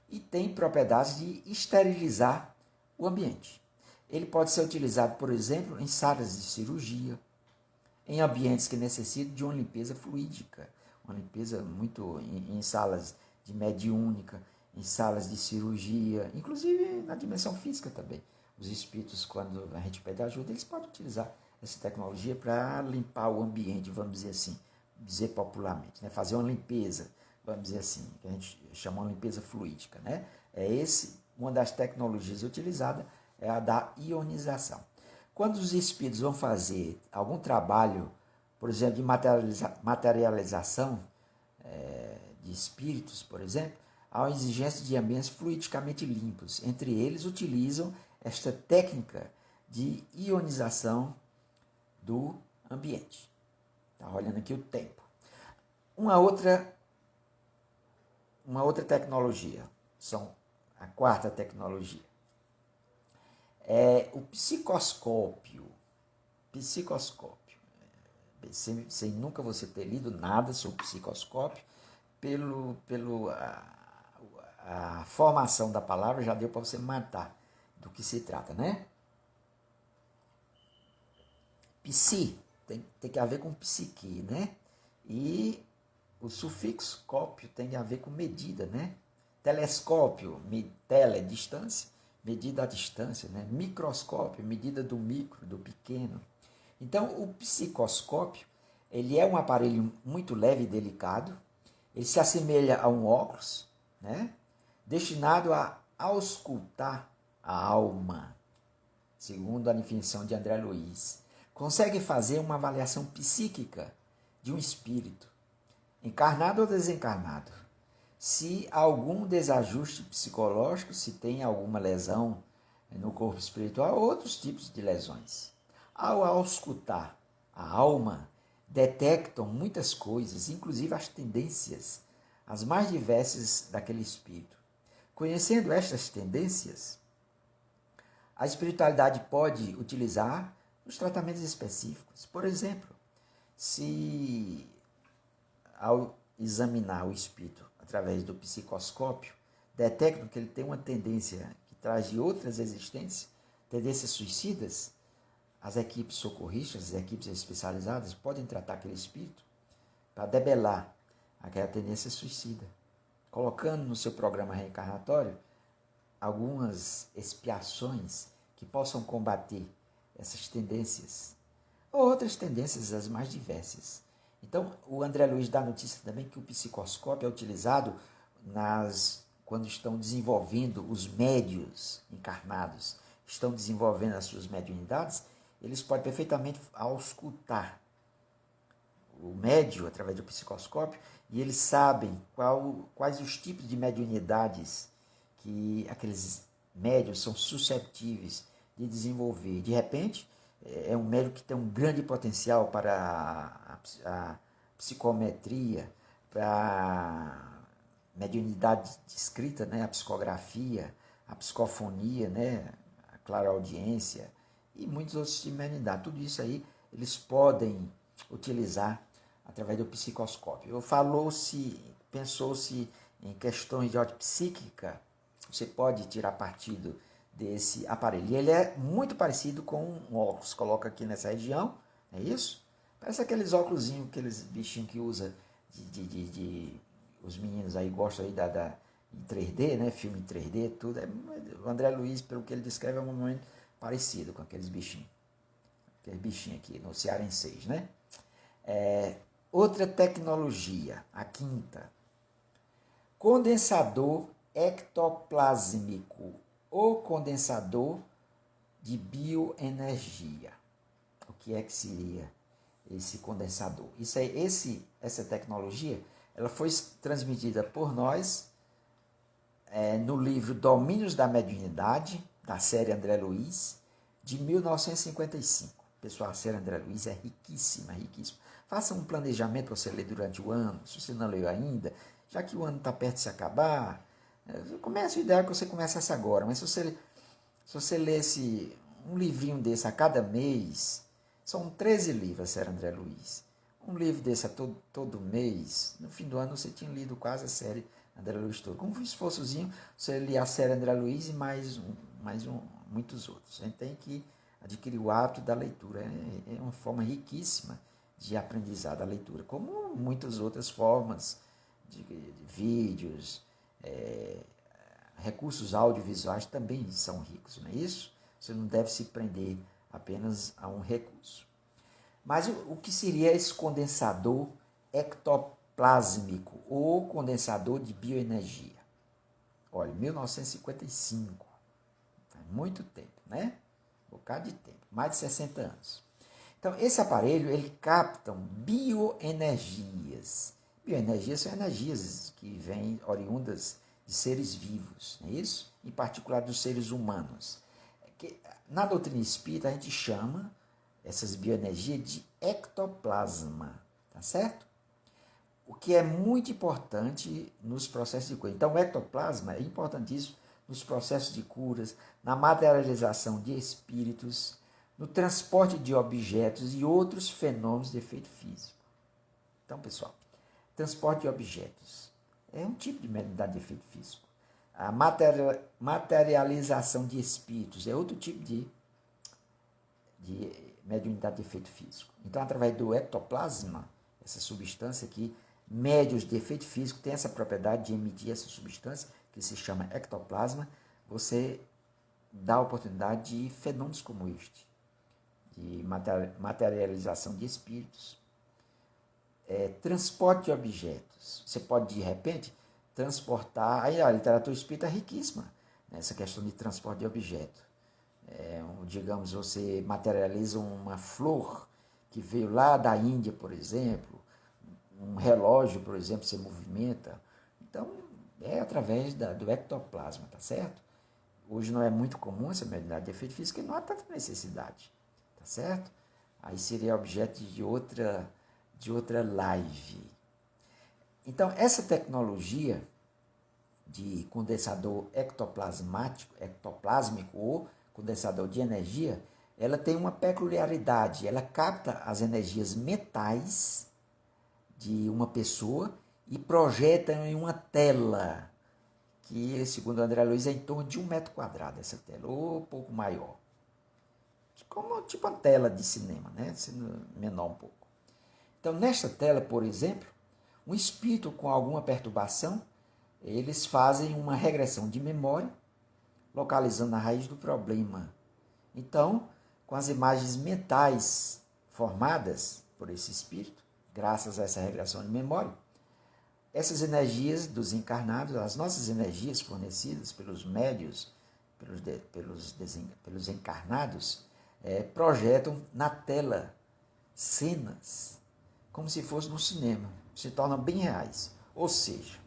e tem propriedades de esterilizar o ambiente. Ele pode ser utilizado, por exemplo, em salas de cirurgia, em ambientes que necessitam de uma limpeza fluídica, uma limpeza muito em salas de mediúnica, em salas de cirurgia, inclusive na dimensão física também. Os espíritos, quando a gente pede ajuda, eles podem utilizar essa tecnologia para limpar o ambiente, vamos dizer assim, dizer popularmente, né? Fazer uma limpeza, vamos dizer assim, que a gente chama uma limpeza fluídica, né? Uma das tecnologias utilizadas é a da ionização. Quando os espíritos vão fazer algum trabalho, por exemplo, de materialização de espíritos, por exemplo, há uma exigência de ambientes fluidicamente limpos. Entre eles, utilizam esta técnica de ionização do ambiente. Está olhando aqui o tempo. Uma outra tecnologia, a quarta tecnologia, é o psicoscópio. Sem nunca você ter lido nada sobre psicoscópio, a formação da palavra já deu para você matar do que se trata, né? Psi tem que a ver com psique, né? E o sufixo cópio tem a ver com medida, né? Telescópio, tele, distância, medida a distância, né? Microscópio, medida do micro, do pequeno. Então, o psicoscópio, ele é um aparelho muito leve e delicado. Ele se assemelha a um óculos, né? Destinado a auscultar a alma, segundo a definição de André Luiz. Consegue fazer uma avaliação psíquica de um espírito, encarnado ou desencarnado. Se há algum desajuste psicológico, se tem alguma lesão no corpo espiritual, ou outros tipos de lesões. Ao auscultar a alma, detectam muitas coisas, inclusive as tendências, as mais diversas daquele espírito. Conhecendo estas tendências, a espiritualidade pode utilizar os tratamentos específicos. Por exemplo, se ao examinar o espírito através do psicoscópio, detectam que ele tem uma tendência que traz de outras existências, tendências suicidas, as equipes socorristas, as equipes especializadas podem tratar aquele espírito para debelar aquela tendência suicida, colocando no seu programa reencarnatório algumas expiações que possam combater essas tendências, ou outras tendências as mais diversas. Então, o André Luiz dá notícia também que o psicoscópio é utilizado quando estão desenvolvendo os médios encarnados, estão desenvolvendo as suas mediunidades, eles podem perfeitamente auscultar o médio através do psicoscópio e eles sabem quais os tipos de mediunidades que aqueles médios são susceptíveis de desenvolver. De repente, é um médium que tem um grande potencial para a psicometria, para a mediunidade de escrita, né? A psicografia, a psicofonia, né? A clareaudiência e muitos outros tipos de mediunidade. Tudo isso aí eles podem utilizar através do psicoscópio. Pensou-se em questões de ordem psíquica, você pode tirar partido desse aparelho. E ele é muito parecido com um óculos. Coloca aqui nessa região, é isso? Parece aqueles óculos, aqueles bichinhos que usa os meninos aí gostam aí em 3D, né? Filme em 3D, tudo. O André Luiz, pelo que ele descreve, é um momento parecido com aqueles bichinhos. Aqueles bichinhos aqui no Cearense, né? Outra tecnologia, a quinta. Condensador ectoplásmico ou condensador de bioenergia. O que é que seria esse condensador? Essa tecnologia ela foi transmitida por nós no livro Domínios da Mediunidade, da série André Luiz, de 1955. Pessoal, a série André Luiz é riquíssima, riquíssima. Faça um planejamento para você ler durante o ano, se você não leu ainda, já que o ano está perto de se acabar. O ideal é que você começasse agora, mas se você lesse um livrinho desse a cada mês, são 13 livros a série André Luiz. Um livro desse a todo mês, no fim do ano você tinha lido quase a série André Luiz todo. Com um esforçozinho, você lia a série André Luiz e muitos outros. A gente tem que adquirir o hábito da leitura. É uma forma riquíssima de aprendizado à leitura, como muitas outras formas de vídeos, recursos audiovisuais também são ricos, não é isso? Você não deve se prender apenas a um recurso. Mas o que seria esse condensador ectoplásmico ou condensador de bioenergia? Olha, 1955, faz muito tempo, né? Um bocado de tempo, mais de 60 anos. Então, esse aparelho, ele capta bioenergias. Bioenergias são energias que vêm oriundas de seres vivos, não é isso? Em particular dos seres humanos. Na doutrina espírita, a gente chama essas bioenergias de ectoplasma, tá certo? O que é muito importante nos processos de cura. Então, o ectoplasma é importantíssimo nos processos de curas, na materialização de espíritos, no transporte de objetos e outros fenômenos de efeito físico. Então, pessoal, transporte de objetos é um tipo de mediunidade de efeito físico. A materialização de espíritos é outro tipo de mediunidade de efeito físico. Então, através do ectoplasma, essa substância aqui, médios de efeito físico têm essa propriedade de emitir essa substância, que se chama ectoplasma, você dá a oportunidade de fenômenos como este, de materialização de espíritos, transporte de objetos. Você pode, de repente, transportar... Aí a literatura espírita é riquíssima nessa questão de transporte de objeto. Digamos, você materializa uma flor que veio lá da Índia, por exemplo, um relógio, por exemplo, se movimenta. Então, é através do ectoplasma, tá certo? Hoje não é muito comum essa mediunidade de efeito físico, porque não há tanta necessidade, tá certo? Aí seria objeto de outra live. Então, essa tecnologia de condensador ectoplásmico ou condensador de energia, ela tem uma peculiaridade, ela capta as energias mentais de uma pessoa e projeta em uma tela, que, segundo o André Luiz, é em torno de 1 metro quadrado essa tela, ou um pouco maior. Como tipo uma tela de cinema, né? Menor um pouco. Então, nesta tela, por exemplo, um espírito com alguma perturbação, eles fazem uma regressão de memória, localizando a raiz do problema. Então, com as imagens mentais formadas por esse espírito, graças a essa regressão de memória, essas energias dos encarnados, as nossas energias fornecidas pelos médios, pelos encarnados, projetam na tela cenas, como se fosse no cinema, se tornam bem reais. Ou seja,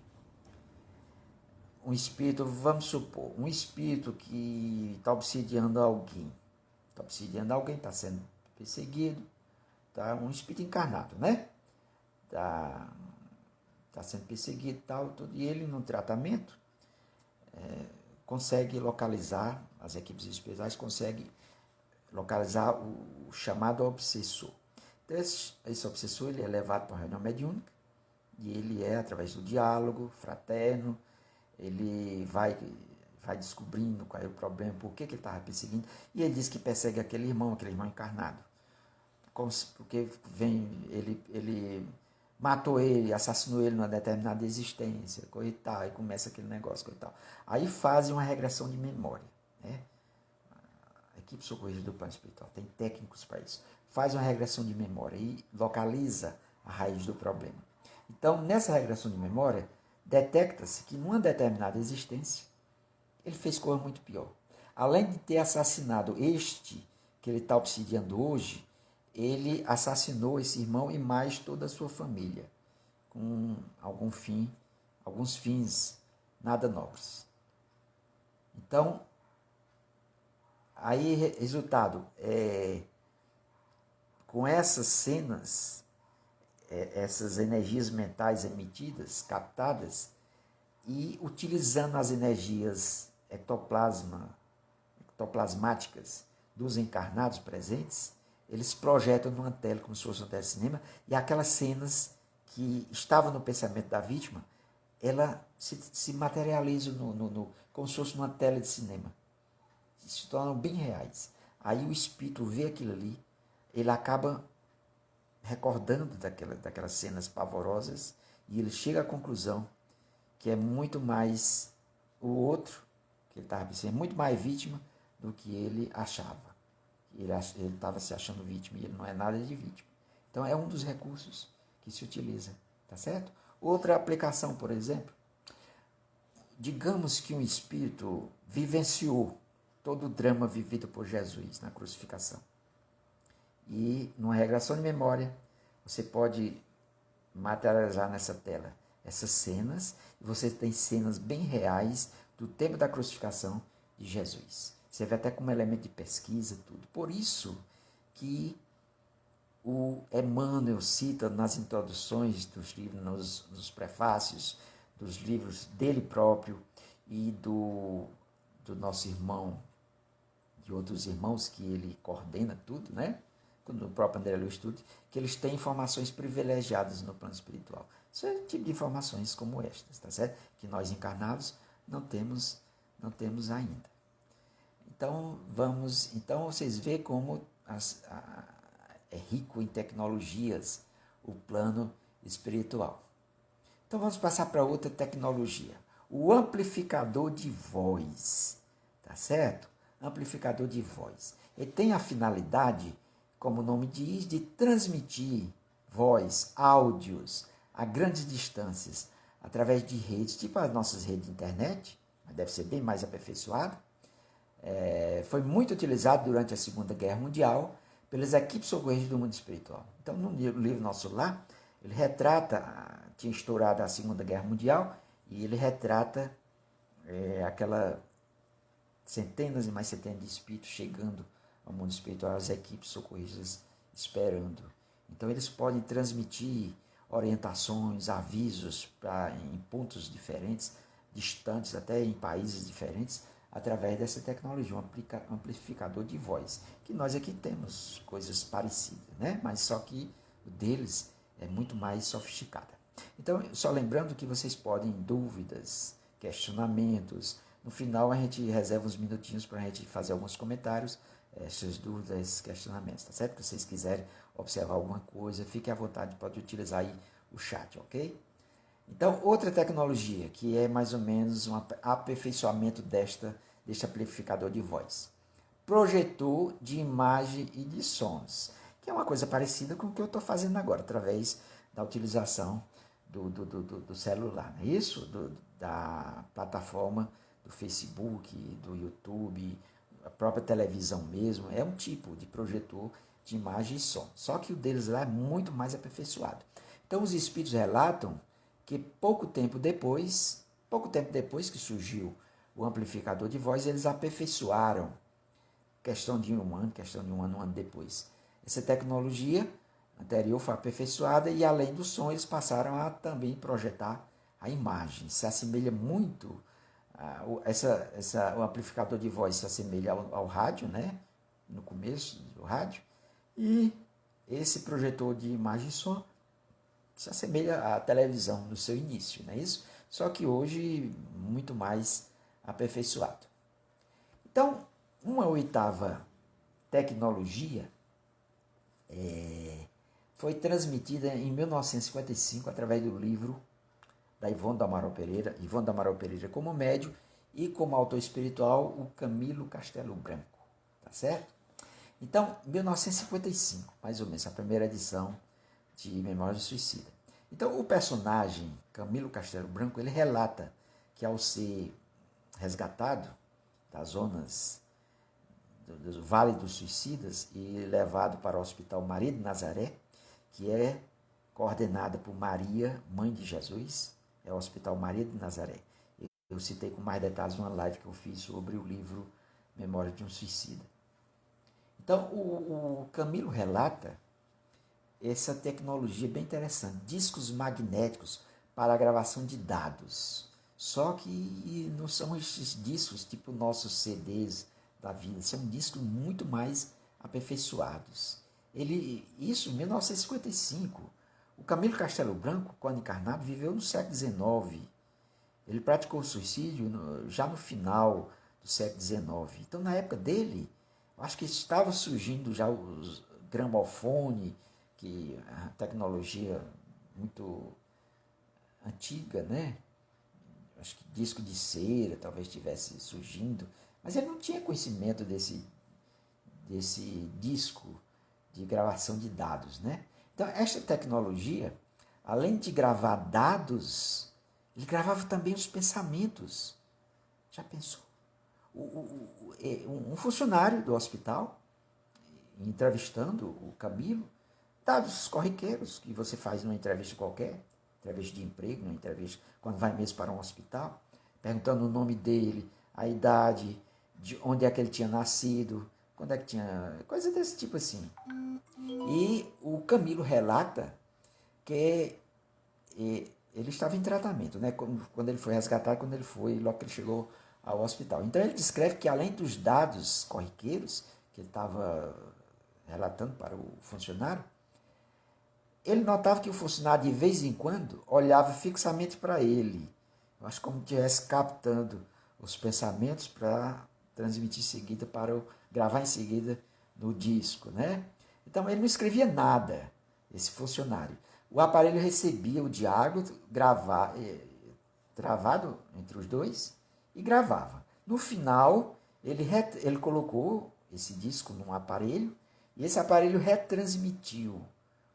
um espírito, vamos supor, um espírito que está obsidiando alguém, está sendo perseguido, tá? Um espírito encarnado, né? Está sendo perseguido e ele, no tratamento, consegue localizar, as equipes especiais conseguem localizar o chamado obsessor. Então, esse obsessor ele é levado para uma reunião mediúnica e ele através do diálogo fraterno, ele vai descobrindo qual é o problema, por que ele estava perseguindo, e ele diz que persegue aquele irmão encarnado, porque ele matou ele, assassinou ele numa determinada existência, coisa e tal, aí começa aquele negócio, coisa e tal. Aí fazem uma regressão de memória, né? A equipe socorrista do plano espiritual tem técnicos para isso. Faz uma regressão de memória e localiza a raiz do problema. Então, nessa regressão de memória, detecta-se que numa determinada existência, ele fez coisa muito pior. Além de ter assassinado este que ele está obsidiando hoje, ele assassinou esse irmão e mais toda a sua família, com alguns fins nada nobres. Então, aí, resultado, com essas cenas, essas energias mentais emitidas, captadas, e utilizando as energias ectoplasmáticas dos encarnados presentes, eles projetam numa tela, como se fosse uma tela de cinema, e aquelas cenas que estavam no pensamento da vítima, ela se materializam como se fosse numa tela de cinema. Se tornam bem reais. Aí o espírito vê aquilo ali, ele acaba recordando daquelas cenas pavorosas, e ele chega à conclusão que é muito mais o outro, que ele estava pensando, é muito mais vítima do que ele achava. Ele estava se achando vítima e ele não é nada de vítima. Então é um dos recursos que se utiliza, tá certo? Outra aplicação, por exemplo, digamos que um espírito vivenciou todo o drama vivido por Jesus na crucificação. E numa regressão de memória, você pode materializar nessa tela essas cenas, e você tem cenas bem reais do tempo da crucificação de Jesus. Você vê até como elemento de pesquisa, tudo. Por isso que o Emmanuel cita nas introduções dos livros, nos prefácios dos livros dele próprio e do nosso irmão, de outros irmãos que ele coordena tudo, né? Do próprio André Luiz Tudo, que eles têm informações privilegiadas no plano espiritual. Isso é o tipo de informações como estas, tá certo? Que nós encarnados não temos ainda. Então vocês veem como é rico em tecnologias o plano espiritual. Então vamos passar para outra tecnologia, o amplificador de voz, tá certo? Amplificador de voz. Ele tem a finalidade, como o nome diz, de transmitir voz, áudios a grandes distâncias através de redes, tipo as nossas redes de internet, mas deve ser bem mais aperfeiçoado. Foi muito utilizado durante a Segunda Guerra Mundial pelas equipes socorristas do mundo espiritual. Então, no livro Nosso Lar, ele retrata, tinha estourado a Segunda Guerra Mundial, e ele retrata aquela centenas e mais centenas de espíritos chegando ao mundo espiritual, as equipes socorristas esperando. Então, eles podem transmitir orientações, avisos em pontos diferentes, distantes, até em países diferentes, através dessa tecnologia, um amplificador de voz, que nós aqui temos coisas parecidas, né? Mas só que o deles é muito mais sofisticado. Então, só lembrando que vocês podem, dúvidas, questionamentos, no final a gente reserva uns minutinhos para a gente fazer alguns comentários, essas dúvidas, esses questionamentos, tá certo? Se vocês quiserem observar alguma coisa, fique à vontade, pode utilizar aí o chat, ok? Então, outra tecnologia que é mais ou menos um aperfeiçoamento deste amplificador de voz. Projetor de imagem e de sons, que é uma coisa parecida com o que eu estou fazendo agora, através da utilização do celular, não é isso? Da plataforma do Facebook, do YouTube, a própria televisão mesmo, é um tipo de projetor de imagem e som. Só que o deles lá é muito mais aperfeiçoado. Então, os espíritos relatam que pouco tempo depois que surgiu o amplificador de voz, eles aperfeiçoaram, questão de um ano depois. Essa tecnologia anterior foi aperfeiçoada e, além do som, eles passaram a também projetar a imagem. Se assemelha muito, o amplificador de voz se assemelha ao rádio, né? No começo do rádio, e esse projetor de imagem e som se assemelha à televisão no seu início, não é isso? Só que hoje muito mais aperfeiçoado. Então, uma oitava tecnologia foi transmitida em 1955 através do livro da Ivone do Amaral Pereira como médium e como autor espiritual, o Camilo Castelo Branco, tá certo? Então, 1955, mais ou menos, a primeira edição de Memórias do Suicida. Então, o personagem Camilo Castelo Branco, ele relata que ao ser resgatado das zonas do Vale dos Suicidas e levado para o Hospital Maria de Nazaré, que é coordenada por Maria, mãe de Jesus, é o Hospital Maria de Nazaré. Eu citei com mais detalhes uma live que eu fiz sobre o livro Memória de um Suicida. Então, o Camilo relata essa tecnologia bem interessante, discos magnéticos para a gravação de dados. Só que não são esses discos tipo nossos CDs da vida, são discos muito mais aperfeiçoados. Isso em 1955. O Camilo Castelo Branco, quando encarnado, viveu no século XIX. Ele praticou o suicídio já no final do século XIX. Então, na época dele, acho que estava surgindo já os gramofone, que a tecnologia muito antiga, né? Acho que disco de cera talvez estivesse surgindo, mas ele não tinha conhecimento desse disco de gravação de dados, né? Então, esta tecnologia, além de gravar dados, ele gravava também os pensamentos. Já pensou? Um funcionário do hospital, entrevistando o Camilo, dados corriqueiros que você faz numa entrevista qualquer, entrevista de emprego, numa entrevista quando vai mesmo para um hospital, perguntando o nome dele, a idade, de onde é que ele tinha nascido, quando é que tinha... coisa desse tipo assim. E o Camilo relata que ele estava em tratamento, né? Quando ele foi resgatado, logo que ele chegou ao hospital. Então ele descreve que além dos dados corriqueiros que ele estava relatando para o funcionário, ele notava que o funcionário de vez em quando olhava fixamente para ele. Eu acho como se estivesse captando os pensamentos para transmitir em seguida, gravar em seguida no disco, né? Então ele não escrevia nada, esse funcionário. O aparelho recebia o diálogo travado entre os dois e gravava. No final, ele colocou esse disco num aparelho e esse aparelho retransmitiu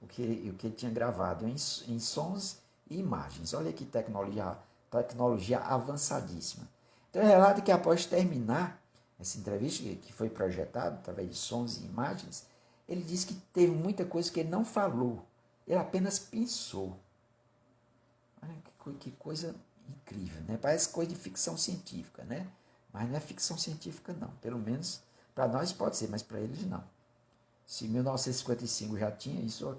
o que ele tinha gravado em sons e imagens. Olha que tecnologia avançadíssima. Então, relata que após terminar essa entrevista, que foi projetada através de sons e imagens, ele disse que teve muita coisa que ele não falou, ele apenas pensou. Olha que coisa incrível, né? Parece coisa de ficção científica, né? Mas não é ficção científica, não. Pelo menos para nós pode ser, mas para eles não. Se em 1955 já tinha, isso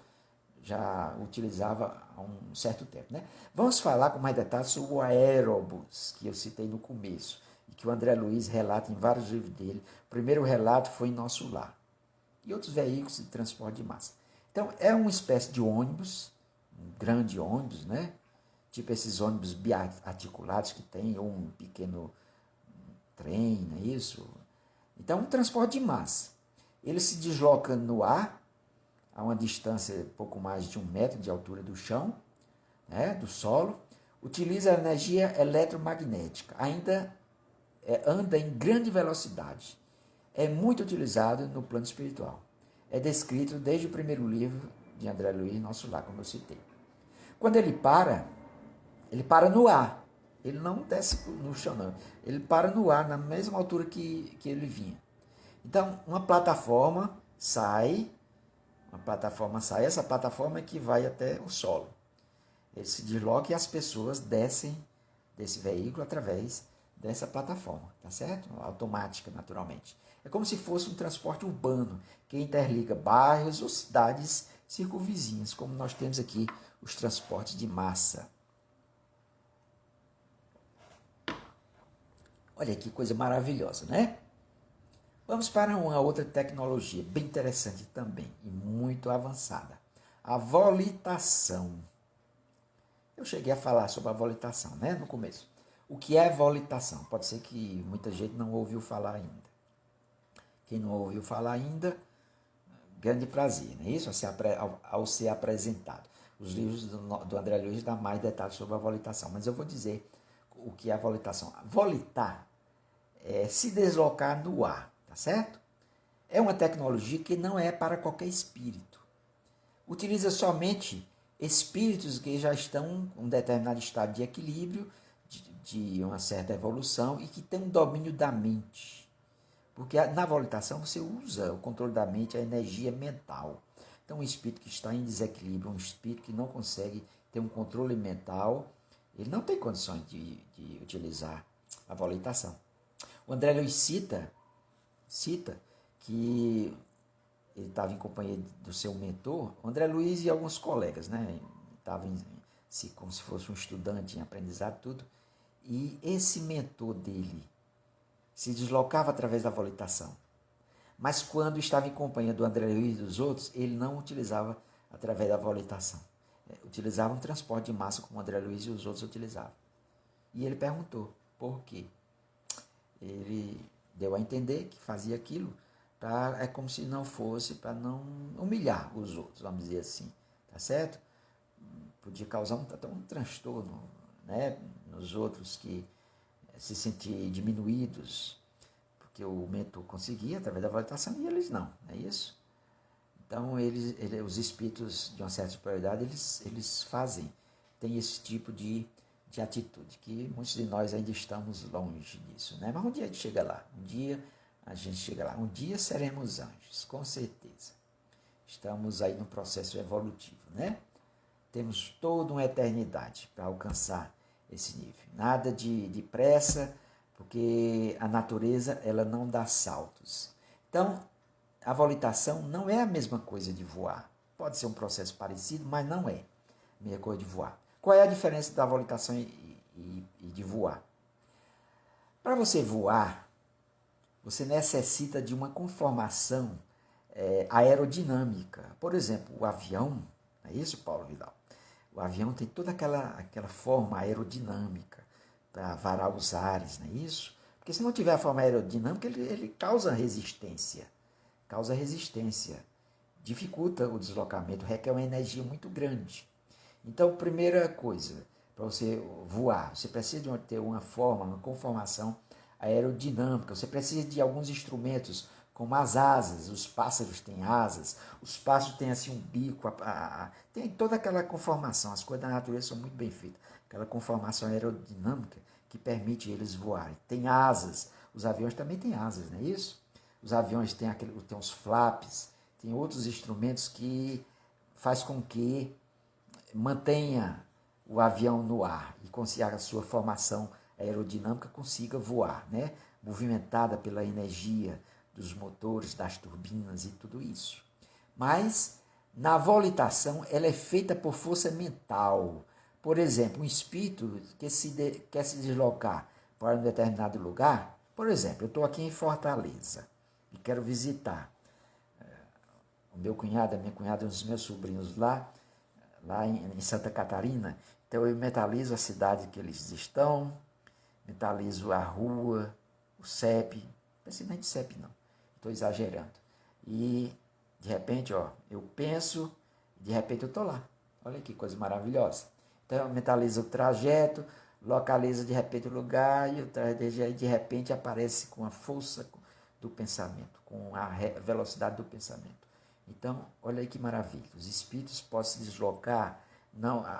já utilizava há um certo tempo, né? Vamos falar com mais detalhes sobre o aerobus, que eu citei no começo, e que o André Luiz relata em vários livros dele. O primeiro relato foi em Nosso Lar. E outros veículos de transporte de massa. Então, é uma espécie de ônibus, um grande ônibus, né? Tipo esses ônibus biarticulados que tem, ou um pequeno trem, não é isso? Então, um transporte de massa. Ele se desloca no ar, a uma distância pouco mais de 1 metro de altura do chão, né, do solo, utiliza a energia eletromagnética, ainda anda em grande velocidade. É muito utilizado no plano espiritual. É descrito desde o primeiro livro de André Luiz, Nosso Lar, como eu citei. Quando ele para no ar. Ele não desce no chão, não. Ele para no ar, na mesma altura que ele vinha. Então, uma plataforma sai, essa plataforma é que vai até o solo. Ele se desloca e as pessoas descem desse veículo através dessa plataforma, tá certo? Automática, naturalmente. É como se fosse um transporte urbano que interliga bairros ou cidades circunvizinhas, como nós temos aqui os transportes de massa. Olha que coisa maravilhosa, né? Vamos para uma outra tecnologia bem interessante também e muito avançada. A volitação. Eu cheguei a falar sobre a volitação, né, no começo. O que é volitação? Pode ser que muita gente não ouviu falar ainda. Quem não ouviu falar ainda, grande prazer, não é isso? Ao ser apresentado. Os livros do André Luiz dão mais detalhes sobre a volitação, mas eu vou dizer o que é a volitação. Volitar é se deslocar no ar, tá certo? É uma tecnologia que não é para qualquer espírito. Utiliza somente espíritos que já estão em um determinado estado de equilíbrio, de uma certa evolução e que têm um domínio da mente. Porque na volitação você usa o controle da mente, a energia mental. Então, um espírito que está em desequilíbrio, um espírito que não consegue ter um controle mental, ele não tem condições de utilizar a volitação. O André Luiz cita que ele estava em companhia do seu mentor, o André Luiz e alguns colegas, né? Estava como se fosse um estudante em aprendizado, tudo. E esse mentor dele se deslocava através da volitação. Mas quando estava em companhia do André Luiz e dos outros, ele não utilizava através da volitação. Utilizava um transporte de massa como o André Luiz e os outros utilizavam. E ele perguntou por quê. Ele deu a entender que fazia aquilo É como se não fosse para não humilhar os outros, vamos dizer assim, tá certo? Podia causar até um transtorno, né, nos outros que se sentir diminuídos, porque o mentor conseguia através da volitação e eles não é isso? Então, os espíritos de uma certa superioridade, eles fazem, tem esse tipo de atitude, que muitos de nós ainda estamos longe disso, né? Mas um dia a gente chega lá, um dia seremos anjos, com certeza. Estamos aí no processo evolutivo, né? Temos toda uma eternidade para alcançar esse nível. Nada de pressa, porque a natureza ela não dá saltos. Então, a volitação não é a mesma coisa de voar. Pode ser um processo parecido, mas não é a mesma coisa de voar. Qual é a diferença da volitação e de voar? Para você voar, você necessita de uma conformação aerodinâmica. Por exemplo, o avião, não é isso, Paulo Vidal? O avião tem toda aquela forma aerodinâmica para varar os ares, não é isso? Porque se não tiver a forma aerodinâmica, ele causa resistência. Dificulta o deslocamento, requer uma energia muito grande. Então, primeira coisa, para você voar, você precisa ter uma forma, uma conformação aerodinâmica, você precisa de alguns instrumentos, como as asas, os pássaros têm asas, os pássaros têm assim um bico, tem toda aquela conformação, as coisas da natureza são muito bem feitas, aquela conformação aerodinâmica que permite eles voarem. Tem asas, os aviões também têm asas, não é isso? Os aviões têm os flaps, tem outros instrumentos que faz com que mantenha o avião no ar e consiga a sua formação aerodinâmica, consiga voar, né? Movimentada pela energia dos motores, das turbinas e tudo isso. Mas na volitação ela é feita por força mental. Por exemplo, um espírito que quer se deslocar para um determinado lugar, por exemplo, eu estou aqui em Fortaleza e quero visitar o meu cunhado, a minha cunhada e os meus sobrinhos lá em Santa Catarina. Então eu mentalizo a cidade que eles estão, mentalizo a rua, o CEP, principalmente CEP não, estou exagerando. E de repente, eu penso, de repente eu estou lá. Olha que coisa maravilhosa. Então eu mentalizo o trajeto, localizo de repente o lugar e de repente aparece com a força do pensamento, com a velocidade do pensamento. Então, olha aí que maravilha. Os espíritos podem se deslocar,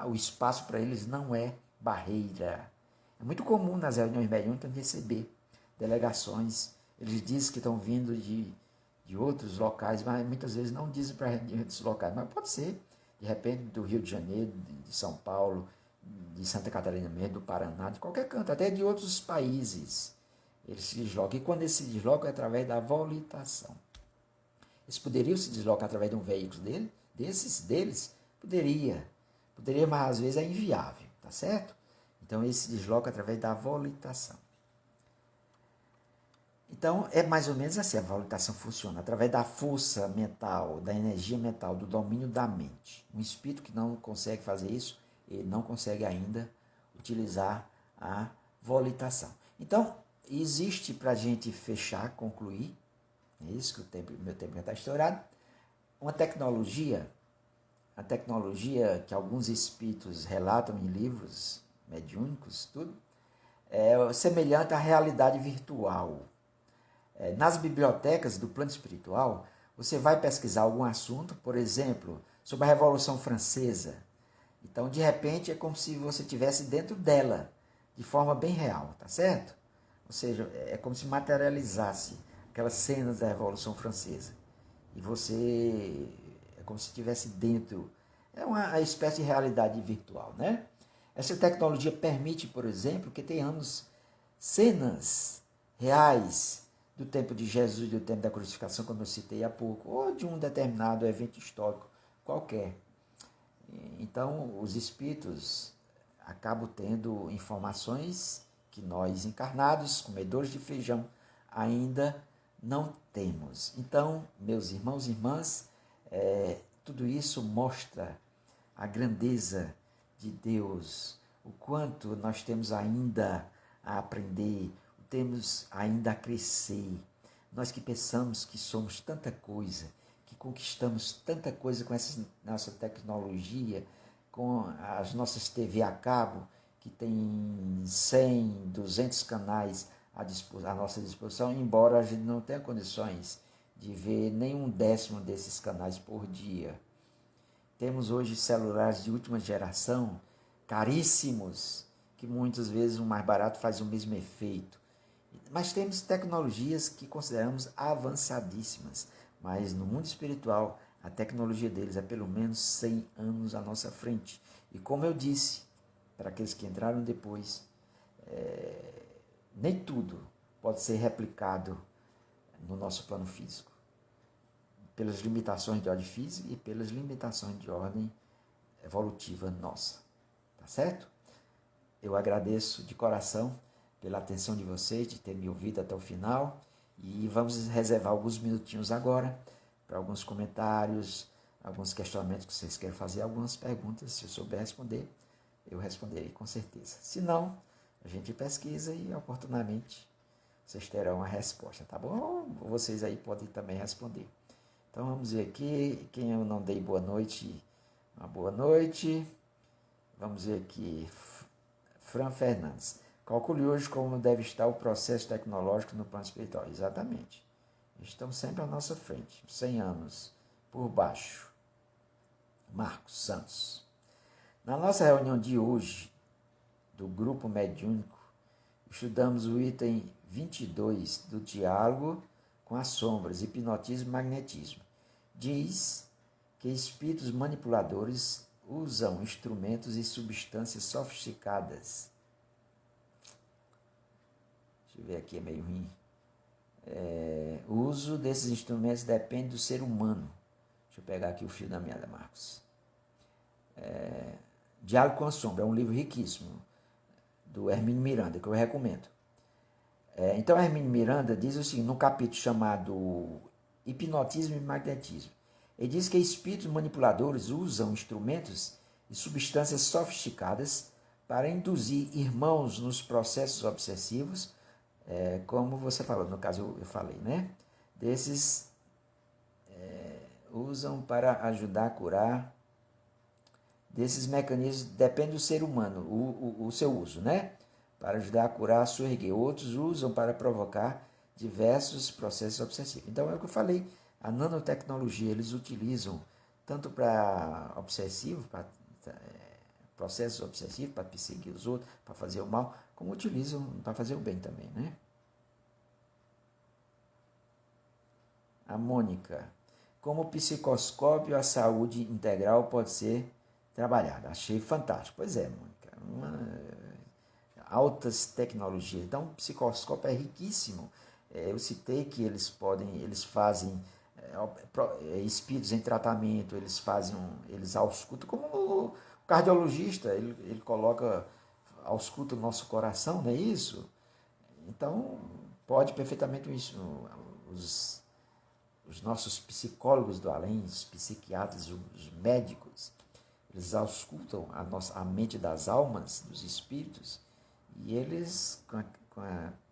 o espaço para eles não é barreira. É muito comum nas reuniões mediúnicas receber delegações. Eles dizem que estão vindo de outros locais, mas muitas vezes não dizem para esses locais. Mas pode ser, de repente, do Rio de Janeiro, de São Paulo, de Santa Catarina mesmo, do Paraná, de qualquer canto, até de outros países. Eles se deslocam. E quando eles se deslocam é através da volitação. Eles poderiam se deslocar através de um veículo deles? Poderia, mas às vezes é inviável, tá certo? Então eles se deslocam através da volitação. Então é mais ou menos assim, a volitação funciona, através da força mental, da energia mental, do domínio da mente. Um espírito que não consegue fazer isso, ele não consegue ainda utilizar a volitação. Então, existe, para a gente fechar, concluir, é isso que o meu tempo já está estourado, uma tecnologia, a tecnologia que alguns espíritos relatam em livros mediúnicos, tudo, é semelhante à realidade virtual. Nas bibliotecas do plano espiritual, você vai pesquisar algum assunto, por exemplo, sobre a Revolução Francesa. Então, de repente, é como se você estivesse dentro dela, de forma bem real, tá certo? Ou seja, é como se materializasse aquelas cenas da Revolução Francesa. E você é como se estivesse dentro. É uma espécie de realidade virtual, né? Essa tecnologia permite, por exemplo, que tenhamos cenas reais do tempo de Jesus, do tempo da crucificação, como eu citei há pouco, ou de um determinado evento histórico qualquer. Então, os espíritos acabam tendo informações que nós, encarnados, comedores de feijão, ainda não temos. Então, meus irmãos e irmãs, tudo isso mostra a grandeza de Deus, o quanto nós temos ainda a aprender, temos ainda a crescer. Nós que pensamos que somos tanta coisa, que conquistamos tanta coisa com essa nossa tecnologia, com as nossas TV a cabo, que tem 100, 200 canais à nossa disposição, embora a gente não tenha condições de ver nem um décimo desses canais por dia. Temos hoje celulares de última geração, caríssimos, que muitas vezes o mais barato faz o mesmo efeito. Mas temos tecnologias que consideramos avançadíssimas, mas no mundo espiritual a tecnologia deles é pelo menos 100 anos à nossa frente. E como eu disse, para aqueles que entraram depois, nem tudo pode ser replicado no nosso plano físico, pelas limitações de ordem física e pelas limitações de ordem evolutiva nossa. Tá certo? Eu agradeço de coração pela atenção de vocês, de ter me ouvido até o final, e vamos reservar alguns minutinhos agora para alguns comentários, alguns questionamentos que vocês querem fazer, algumas perguntas. Se eu souber responder, eu responderei com certeza. Se não, a gente pesquisa e oportunamente vocês terão a resposta, tá bom? Vocês aí podem também responder. Então vamos ver aqui, quem eu não dei boa noite, uma boa noite. Vamos ver aqui, Fran Fernandes. Calcule hoje como deve estar o processo tecnológico no plano espiritual. Exatamente. Estamos sempre à nossa frente, 100 anos por baixo. Marcos Santos. Na nossa reunião de hoje, do grupo mediúnico, estudamos o item 22 do diálogo com as sombras, hipnotismo e magnetismo. Diz que espíritos manipuladores usam instrumentos e substâncias sofisticadas. Deixa eu ver aqui, é meio ruim. O uso desses instrumentos depende do ser humano. Deixa eu pegar aqui o fio da meada, Marcos. Diálogo com a Sombra, é um livro riquíssimo, do Hermínio Miranda, que eu recomendo. Então, Hermínio Miranda diz o seguinte, no capítulo chamado Hipnotismo e Magnetismo. Ele diz que espíritos manipuladores usam instrumentos e substâncias sofisticadas para induzir irmãos nos processos obsessivos, como você falou, no caso eu falei, né? Desses usam para ajudar a curar. Desses mecanismos depende do ser humano, o seu uso, né? Para ajudar a curar, a surreguer. Outros usam para provocar diversos processos obsessivos. Então é o que eu falei, a nanotecnologia eles utilizam tanto para obsessivo, para processos obsessivos, para perseguir os outros, para fazer o mal, como utilizam para fazer o bem também, né? A Mônica. Como psicoscópio, a saúde integral pode ser trabalhada. Achei fantástico. Pois é, Mônica. Altas tecnologias. Então, o psicoscópio é riquíssimo. Eu citei que eles fazem espíritos em tratamento, eles auscultam, como o cardiologista, ele coloca, ausculta o nosso coração, não é isso? Então, pode perfeitamente isso. Os nossos psicólogos do além, os psiquiatras, os médicos, eles auscultam a mente das almas, dos espíritos, e eles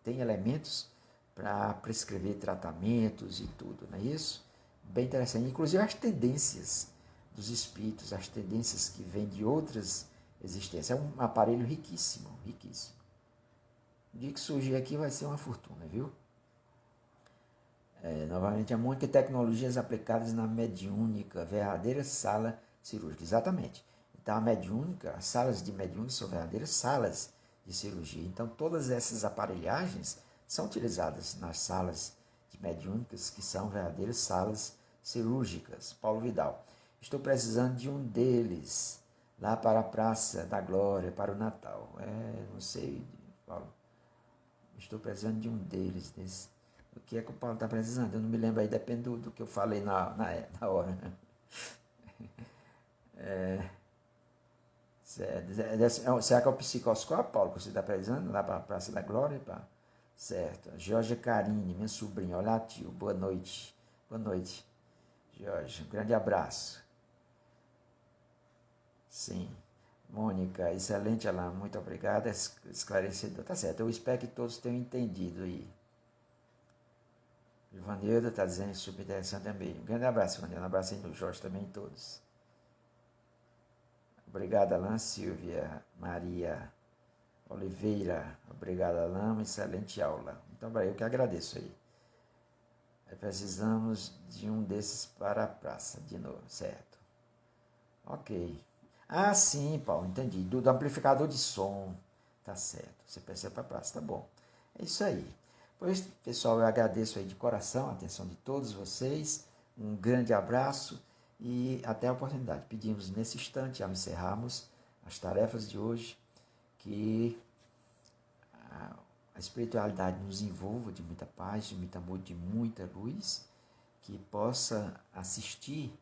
têm elementos para prescrever tratamentos e tudo, não é isso? Bem interessante. Inclusive as tendências dos espíritos, as tendências que vêm de outras existências. É um aparelho riquíssimo, riquíssimo. O dia que surgir aqui vai ser uma fortuna, viu? Novamente, a Mônica, tecnologias aplicadas na mediúnica, verdadeira sala cirúrgica. Exatamente. Então, a mediúnica, as salas de mediúnica são verdadeiras salas de cirurgia. Então, todas essas aparelhagens são utilizadas nas salas de mediúnicas, que são verdadeiras salas cirúrgicas. Paulo Vidal. Estou precisando de um deles, lá para a Praça da Glória, para o Natal. Não sei, Paulo. Estou precisando de um deles. O que é que o Paulo está precisando? Eu não me lembro aí, depende do que eu falei na hora. Será que é o psicoscópio, Paulo, que você está precisando? Lá para a Praça da Glória? Certo. Jorge Carine, minha sobrinha. Olá, tio. Boa noite. Boa noite, Jorge. Um grande abraço. Sim. Mônica, excelente, Alain. Muito obrigada. Esclarecedor. Tá certo. Eu espero que todos tenham entendido aí. Ivanilda está dizendo super interessante também. Um grande abraço, Ivanilda. Um abraço aí no Jorge também, todos. Obrigado, Alain, Silvia, Maria Oliveira. Obrigado, Alain. Excelente aula. Então, eu que agradeço aí. Precisamos de um desses para a praça, de novo, certo? Ok. Ah, sim, Paulo, entendi. Do amplificador de som. Tá certo. Você precisa para a praça, tá bom. É isso aí. Pois, pessoal, eu agradeço aí de coração a atenção de todos vocês. Um grande abraço e até a oportunidade. Pedimos nesse instante, ao encerrarmos as tarefas de hoje, que a espiritualidade nos envolva de muita paz, de muito amor, de muita luz, que possa assistir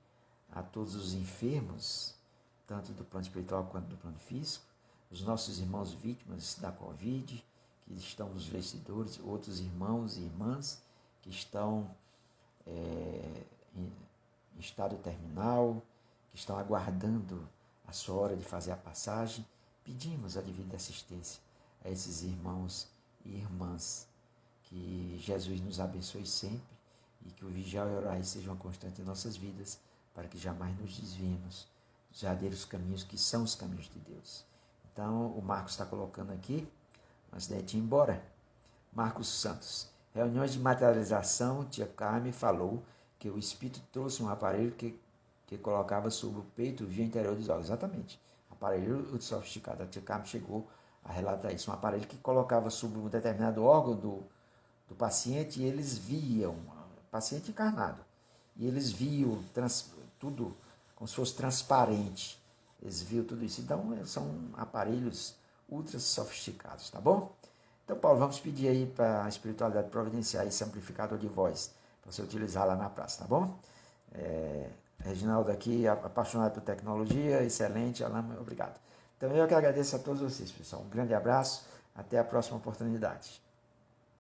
a todos os enfermos, tanto do plano espiritual quanto do plano físico, os nossos irmãos vítimas da Covid, que estão nos vestidores, outros irmãos e irmãs que estão em estado terminal, que estão aguardando a sua hora de fazer a passagem. Pedimos a devida assistência a esses irmãos e irmãs. Que Jesus nos abençoe sempre e que o vigiar e orar seja uma constante em nossas vidas, para que jamais nos desviemos dos verdadeiros caminhos que são os caminhos de Deus. Então, o Marcos está colocando aqui, antes de ir embora, Marcos Santos. Reuniões de materialização, tia Carmen falou que o Espírito trouxe um aparelho que colocava sobre o peito via interior dos olhos. Exatamente. Aparelho sofisticado. A tia Carmen chegou a relatar isso. Um aparelho que colocava sobre um determinado órgão do paciente e eles viam, paciente encarnado, e eles viam tudo como se fosse transparente. Eles viam tudo isso. Então, são aparelhos ultra sofisticados, tá bom? Então, Paulo, vamos pedir aí para a espiritualidade providenciar esse amplificador de voz, para você utilizar lá na praça, tá bom? Reginaldo aqui, apaixonado por tecnologia, excelente, Alain, obrigado. Então, eu que agradeço a todos vocês, pessoal. Um grande abraço, até a próxima oportunidade.